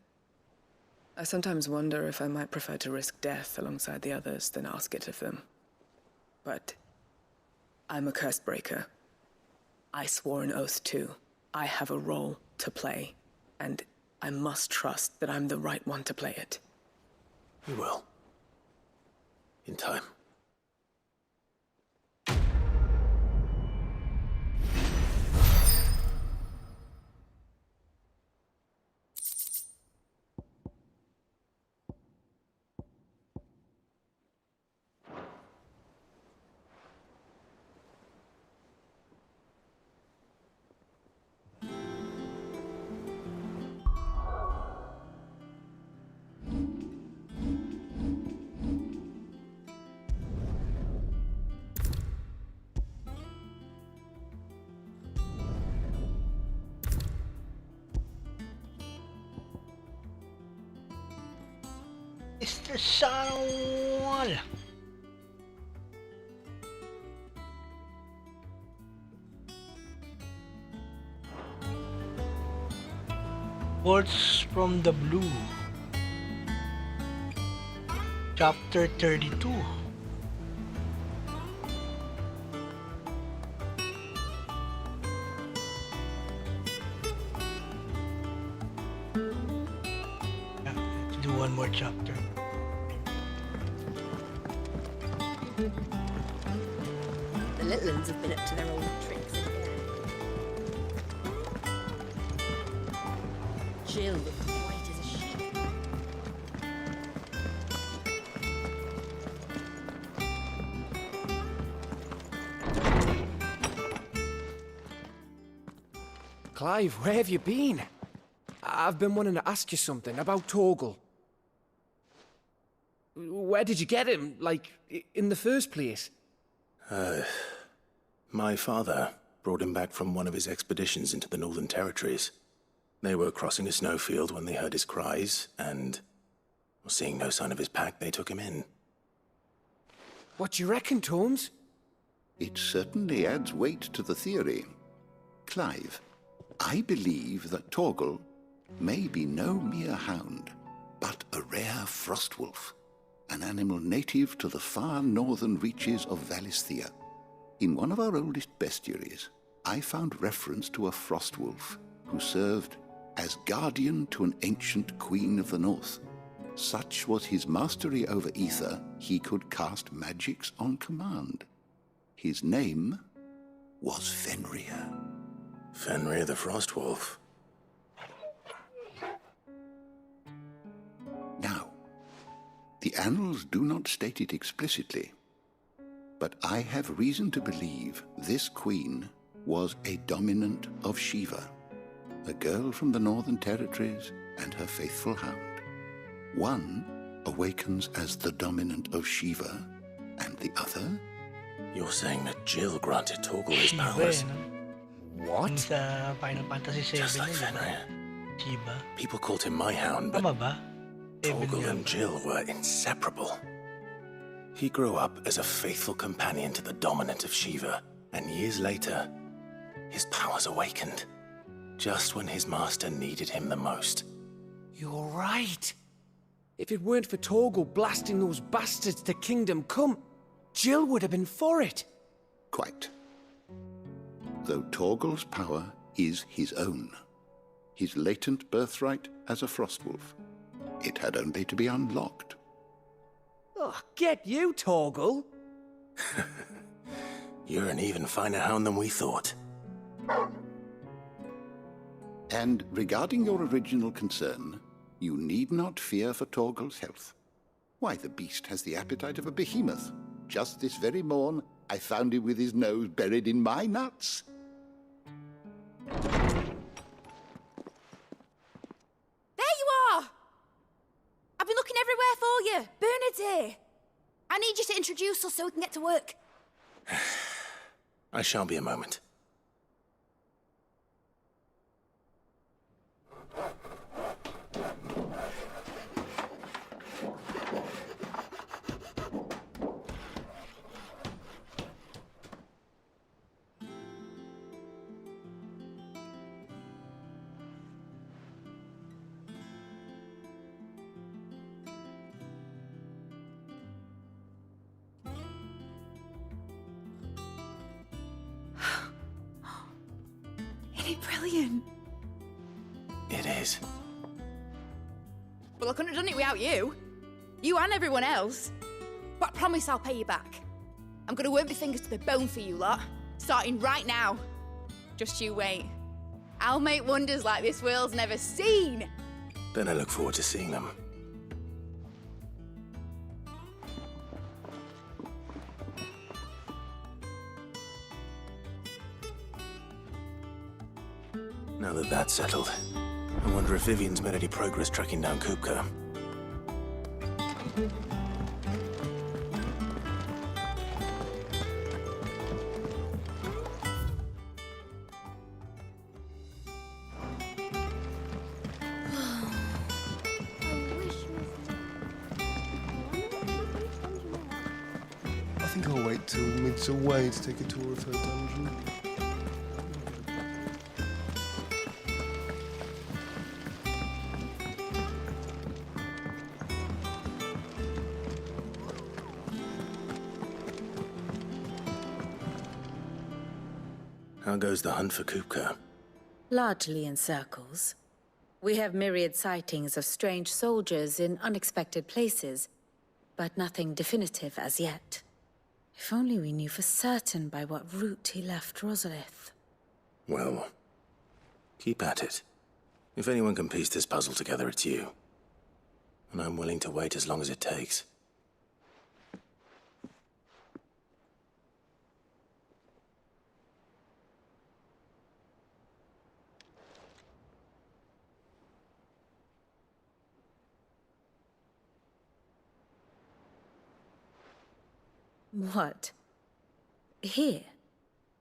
I sometimes wonder if I might prefer to risk death alongside the others than ask it of them. But I'm a Cursebreaker. I swore an oath too. I have a role to play, and I must trust that I'm the right one to play it. You will. In time. Mr. Saul! Words from the Blue. Chapter 32. Let's do one more chapter. The little ones have been up to their old tricks again. Jill looked white as a sheet. Clive, where have you been? I've been wanting to ask you something about Torgal. Where did you get him, like, in the first place? My father brought him back from one of his expeditions into the Northern Territories. They were crossing a snowfield when they heard his cries, and seeing no sign of his pack, they took him in. What do you reckon, Torms? It certainly adds weight to the theory. Clive, I believe that Torgal may be no mere hound, but a rare frostwolf, an animal native to the far northern reaches of Valisthea. In one of our oldest bestiaries, I found reference to a frostwolf who served as guardian to an ancient queen of the north. Such was his mastery over ether, he could cast magics on command. His name was Fenrir. Fenrir the Frostwolf. Now, the annals do not state it explicitly, but I have reason to believe this queen was a dominant of Shiva, a girl from the Northern Territories and her faithful hound. One awakens as the dominant of Shiva, and the other? You're saying that Jill granted Torgal his powers? What? Sa Final Fantasy VII. Just like Fenrir. Shiva. People called him my hound, but Tama ba? Torgal and Jill were inseparable. He grew up as a faithful companion to the dominant of Shiva, and years later, his powers awakened, just when his master needed him the most. You're right. If it weren't for Torgal blasting those bastards to Kingdom Come, Jill would have been for it. Quite. Though Torgal's power is his own, his latent birthright as a Frostwolf, it had only to be unlocked. Oh, get you, Torgal. You're an even finer hound than we thought. And regarding your original concern, you need not fear for Torgal's health. Why, the beast has the appetite of a behemoth. Just this very morn, I found him with his nose buried in my nuts. There you are! I've been looking everywhere for you. Bernard's here. I need you to introduce us so we can get to work. I shan't be a moment. Isn't it brilliant? It is. Well, I couldn't have done it without you. You and everyone else. But I promise I'll pay you back. I'm gonna work my fingers to the bone for you lot, starting right now. Just you wait. I'll make wonders like this world's never seen. Then I look forward to seeing them. Now that that's settled, I wonder if Vivian's made any progress tracking down Kupka. I think I'll wait till Mid's away to take a tour of her dungeon. How goes the hunt for Kupka? Largely in circles. We have myriad sightings of strange soldiers in unexpected places, but nothing definitive as yet. If only we knew for certain by what route he left Rosalith. Well, keep at it. If anyone can piece this puzzle together, it's you. And I'm willing to wait as long as it takes. What? Here?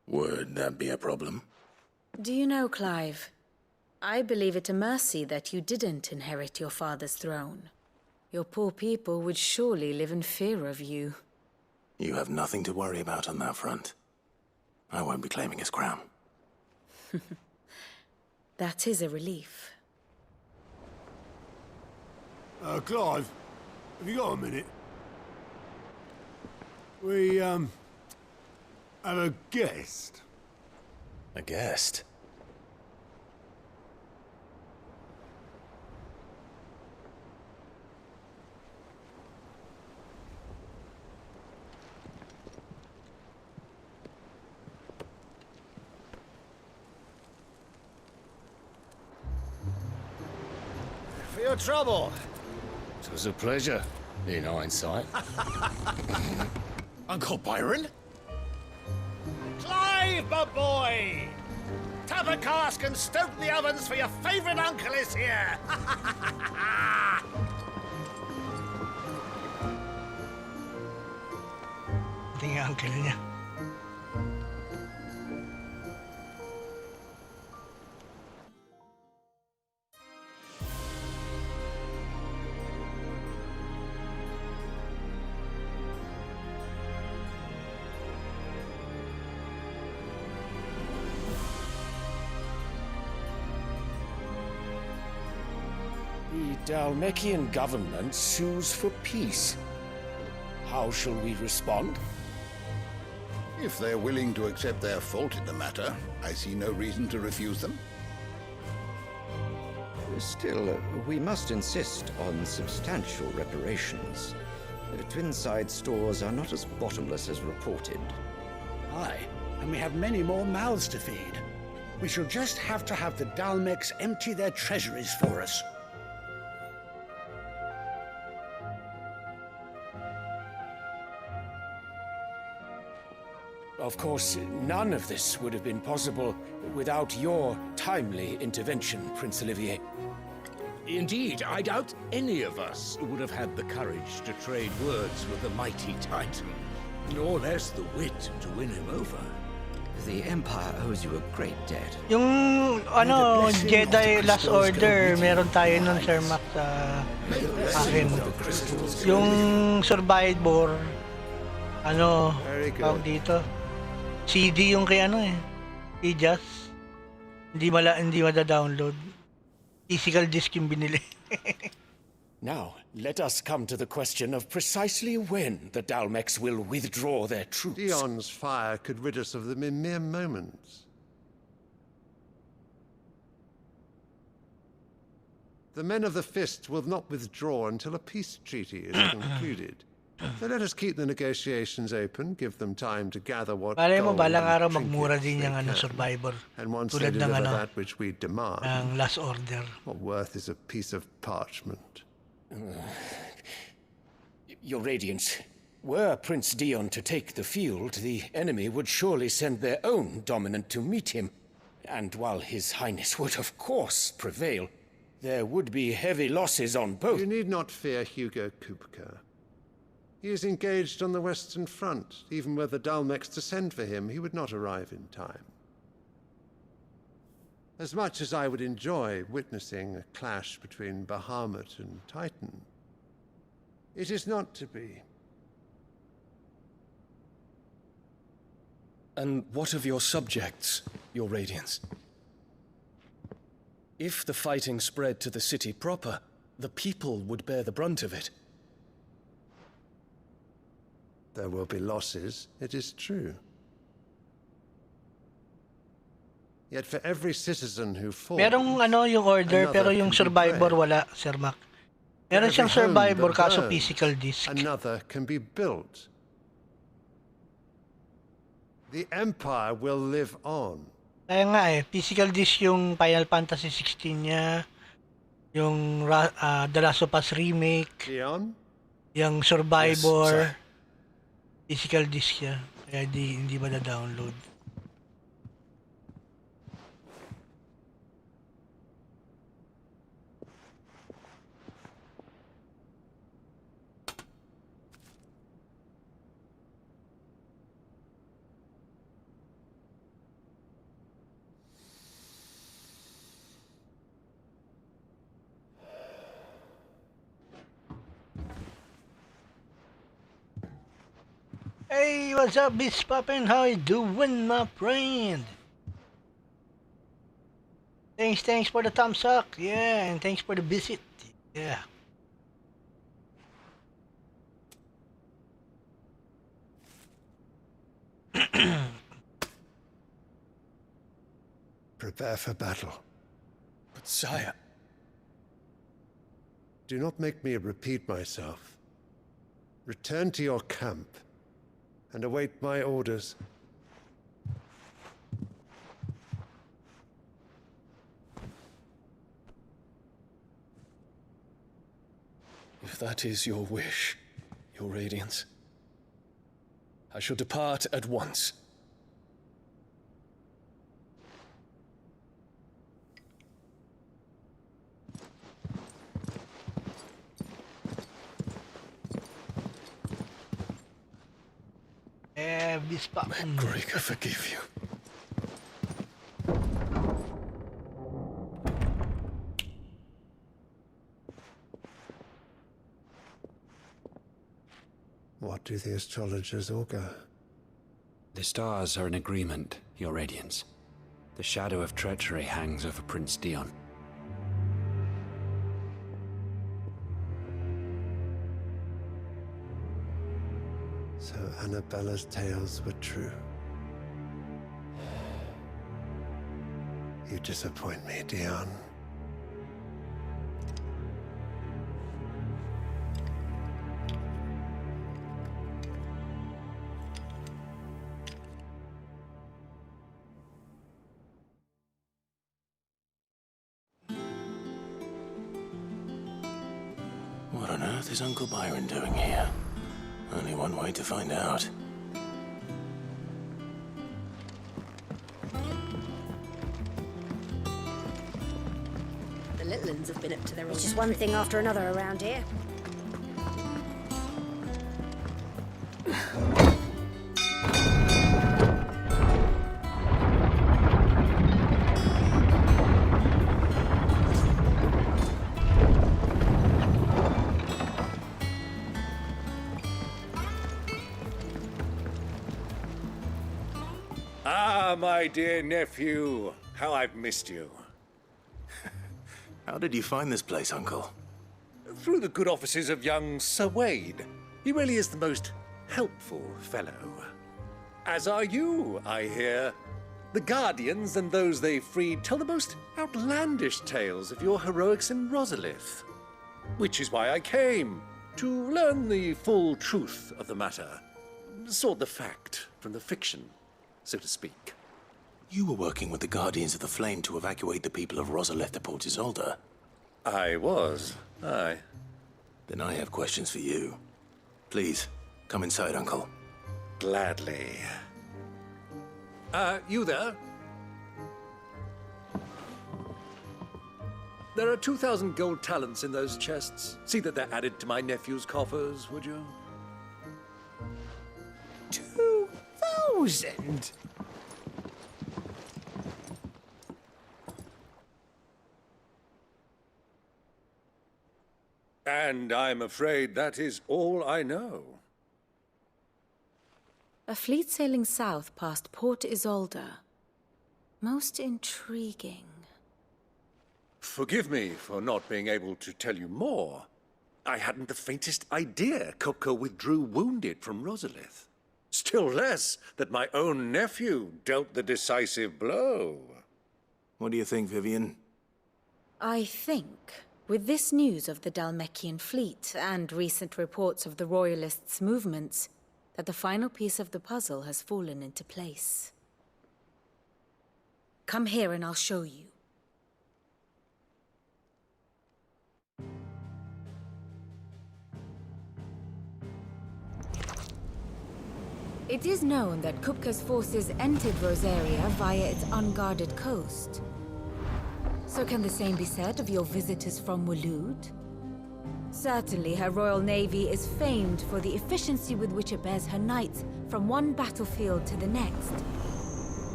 Would that be a problem? Do you know, Clive? I believe it a mercy that you didn't inherit your father's throne. Your poor people would surely live in fear of you. You have nothing to worry about on that front. I won't be claiming his crown. That is a relief. Clive, have you got a minute? We, have a guest. A guest? For your trouble. It was a pleasure, in hindsight. Uncle Byron? Clive, my boy! Tap a cask and stoke the ovens for your favourite uncle is here! Ito yung uncle niya. Dalmekian government sues for peace. How shall we respond? If they're willing to accept their fault in the matter, I see no reason to refuse them. Still, we must insist on substantial reparations. Twinside stores are not as bottomless as reported. Aye, and we have many more mouths to feed. We shall just have to have the Dalmex empty their treasuries for us. Of course, none of this would have been possible without your timely intervention, Prince Olivier. Indeed, I doubt any of us would have had the courage to trade words with the mighty Titan, nor less the wit to win him over. The Empire owes you a great debt. Yung Jedi Last Order, meron tayo nun, Sir Max, sa akin. Yung Survivor, tawag dito. CD yung kay Ijas. Hindi mada-download. Physical disc yung binili. Now, let us come to the question of precisely when the Dalmex will withdraw their troops. Dion's fire could rid us of them in mere moments. The men of the Fist will not withdraw until a peace treaty is concluded. So let us keep the negotiations open, give them time to gather what Malay mo, gold balang araw and magmura trinkets din they yung can. Survivor. And once Tulad they ng deliver that which we demand, ng Last Order. what worth is a piece of parchment? Your Radiance, were Prince Dion to take the field, the enemy would surely send their own dominant to meet him. And while His Highness would of course prevail, there would be heavy losses on both. You need not fear Hugo Kupka. He is engaged on the Western Front. Even were the Dalmex to send for him, he would not arrive in time. As much as I would enjoy witnessing a clash between Bahamut and Titan, it is not to be. And what of your subjects, Your Radiance? If the fighting spread to the city proper, the people would bear the brunt of it. There will be losses, it is true. Yet for every citizen who falls, Merong yung order, pero yung Survivor wala, Sir Mac. Meron siyang Survivor, kaso physical disc. Another can be built. The Empire will live on. Kaya nga physical disc yung Final Fantasy 16 niya, yung The Last of Us Remake, Dion? yung Survivor, physical disc siya, kaya hindi ba na-download. Hey, what's up, Beast Poppin'? How you doing, my friend? Thanks for the thumbs up. Yeah, and thanks for the visit. Yeah. Prepare for battle. But sire... Do not make me repeat myself. Return to your camp and await my orders. If that is your wish, Your Radiance, I shall depart at once. May Gregor forgive you. What do the astrologers augur? The stars are in agreement, Your Radiance. The shadow of treachery hangs over Prince Dion. So Annabella's tales were true. You disappoint me, Dion. What on earth is Uncle Byron doing here? Only one way to find out. The little ones have been up to their old It's just one thing after another around here. Ah, my dear nephew. How I've missed you. How did you find this place, Uncle? Through the good offices of young Sir Wade. He really is the most helpful fellow. As are you, I hear. The Guardians and those they freed tell the most outlandish tales of your heroics in Rosalith. Which is why I came, to learn the full truth of the matter. Sort the fact from the fiction, so to speak. You were working with the Guardians of the Flame to evacuate the people of Rosalith to Port Isolde. I was, aye. Then I have questions for you. Please, come inside, Uncle. Gladly. You there? There are 2,000 gold talents in those chests. See that they're added to my nephew's coffers, would you? 2,000? And I'm afraid that is all I know. A fleet sailing south past Port Isolde. Most intriguing. Forgive me for not being able to tell you more. I hadn't the faintest idea Kupka withdrew wounded from Rosalith. Still less that my own nephew dealt the decisive blow. What do you think, Vivian? I think, with this news of the Dhalmekian fleet and recent reports of the Royalists' movements, that the final piece of the puzzle has fallen into place. Come here and I'll show you. It is known that Kupka's forces entered Rosaria via its unguarded coast. So can the same be said of your visitors from Waloed? Certainly, her Royal Navy is famed for the efficiency with which it bears her knights from one battlefield to the next.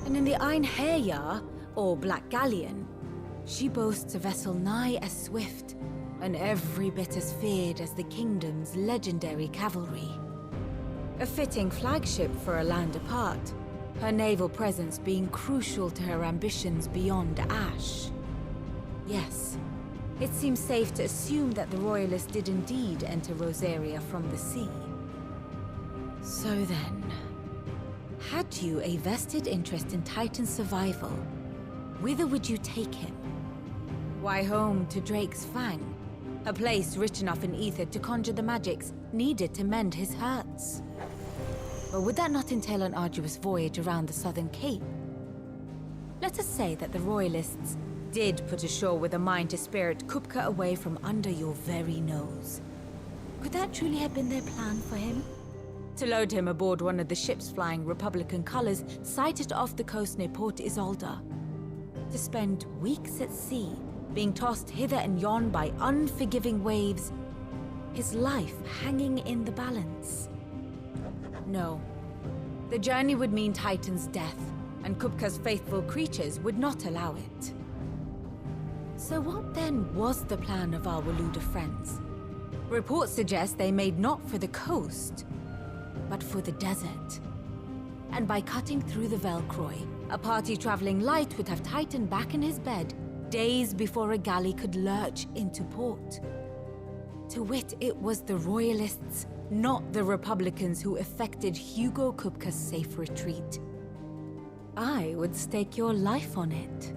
And in the Einherjar, or Black Galleon, she boasts a vessel nigh as swift and every bit as feared as the kingdom's legendary cavalry. A fitting flagship for a land apart, her naval presence being crucial to her ambitions beyond Ash. Yes. It seems safe to assume that the Royalists did indeed enter Rosaria from the sea. So then, had you a vested interest in Titan's survival, whither would you take him? Why, home to Drake's Fang, a place rich enough in ether to conjure the magics needed to mend his hurts. Or would that not entail an arduous voyage around the southern cape? Let us say that the Royalists did put ashore with a mind to spirit Kupka away from under your very nose. Could that truly have been their plan for him? To load him aboard one of the ships flying Republican colors sighted off the coast near Port Isolde. To spend weeks at sea, being tossed hither and yon by unforgiving waves, his life hanging in the balance. No. The journey would mean Titan's death, and Kupka's faithful creatures would not allow it. So what then was the plan of our Waloed friends? Reports suggest they made not for the coast, but for the desert. And by cutting through the Velcroy, a party traveling light would have Titan back in his bed days before a galley could lurch into port. To wit, it was the Royalists, not the Republicans, who effected Hugo Kupka's safe retreat. I would stake your life on it.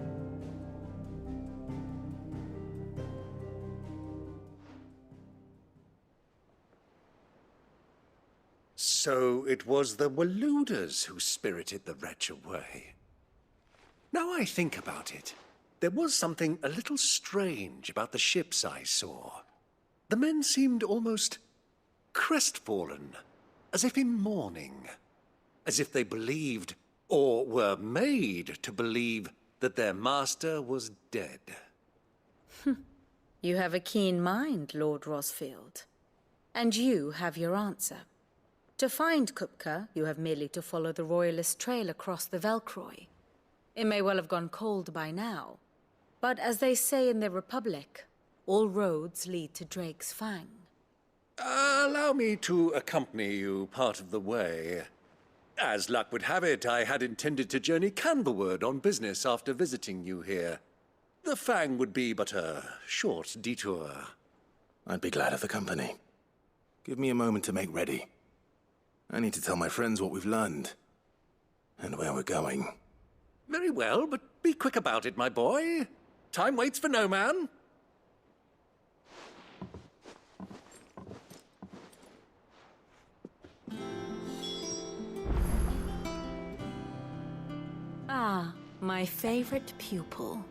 So it was the Waluders who spirited the wretch away. Now I think about it, there was something a little strange about the ships I saw. The men seemed almost crestfallen, as if in mourning, as if they believed, or were made to believe, that their master was dead. You have a keen mind, Lord Rosfield. And you have your answer. To find Kupka, you have merely to follow the Royalist trail across the Velcroy. It may well have gone cold by now, but as they say in the Republic, all roads lead to Drake's Fang. Allow me to accompany you part of the way. As luck would have it, I had intended to journey Canberward on business after visiting you here. The Fang would be but a short detour. I'd be glad of the company. Give me a moment to make ready. I need to tell my friends what we've learned, and where we're going. Very well, but be quick about it, my boy. Time waits for no man. Ah, my favorite pupil.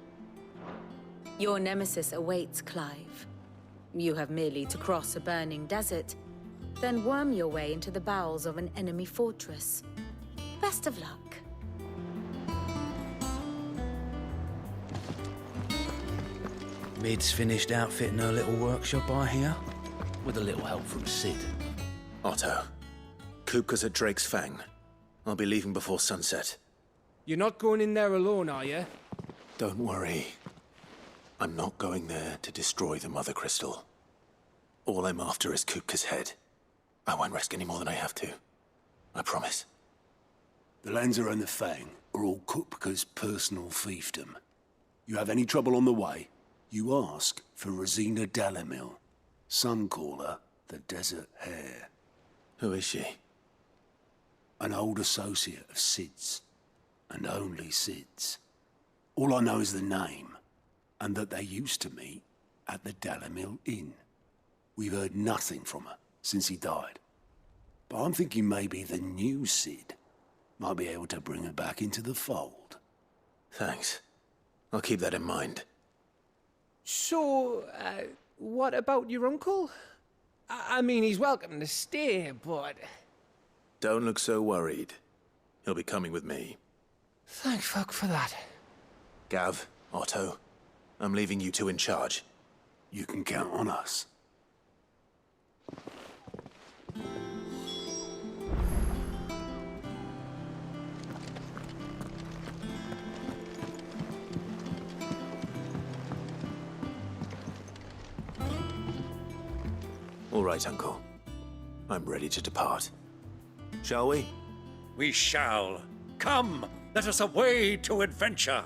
Your nemesis awaits, Clive. You have merely to cross a burning desert, then worm your way into the bowels of an enemy fortress. Best of luck. Mid's finished outfitting her little workshop, I hear, with a little help from Sid. Otto, Kupka's at Drake's Fang. I'll be leaving before sunset. You're not going in there alone, are you? Don't worry. I'm not going there to destroy the Mother Crystal. All I'm after is Kupka's head. I won't risk any more than I have to. I promise. The Lancer and the Fang are all Kupka's personal fiefdom. You have any trouble on the way, you ask for Rosina Dalamil. Some call her the Desert Hare. Who is she? An old associate of Sid's, and only Sid's. All I know is the name, and that they used to meet at the Dalamil Inn. We've heard nothing from her since he died. But I'm thinking maybe the new Sid might be able to bring her back into the fold. Thanks. I'll keep that in mind. So, what about your uncle? I mean, he's welcome to stay, but... Don't look so worried. He'll be coming with me. Thank fuck for that. Gav, Otto, I'm leaving you two in charge. You can count on us. All right, Uncle. I'm ready to depart. Shall we? We shall. Come, let us away to adventure.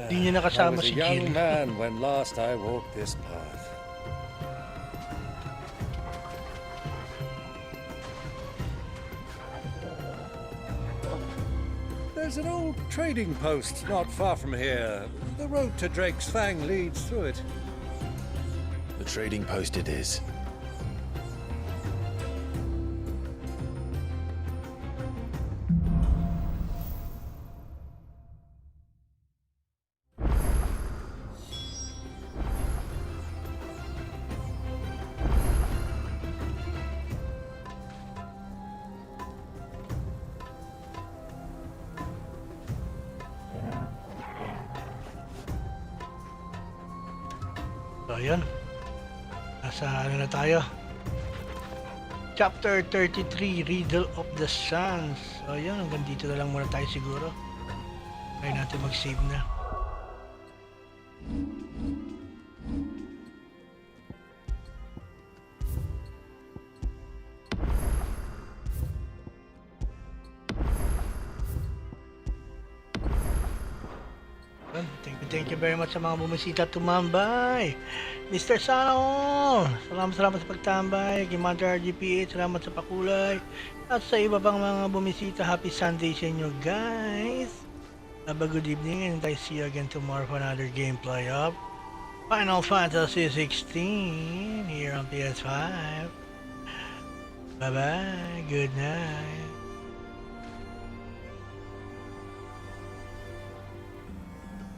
Di niya I nakasama was a si young Jill. man when last I walked this path. There's an old trading post not far from here. The road to Drake's Fang leads through it. The trading post it is. ayun. Nasa ano na tayo? Chapter 33, Riddle of the Suns. So ayun, hanggang dito na lang muna tayo siguro. Try natin mag-save na. Thank you very much sa mga bumisita at tumambay. Mr. Sano, salamat sa pagtambay. Commander RGPH, salamat sa pakulay. At sa iba pang mga bumisita, happy Sunday sa inyo guys. Have a good evening and I see you again tomorrow for another gameplay of Final Fantasy 16 here on PS5. Bye bye, good night.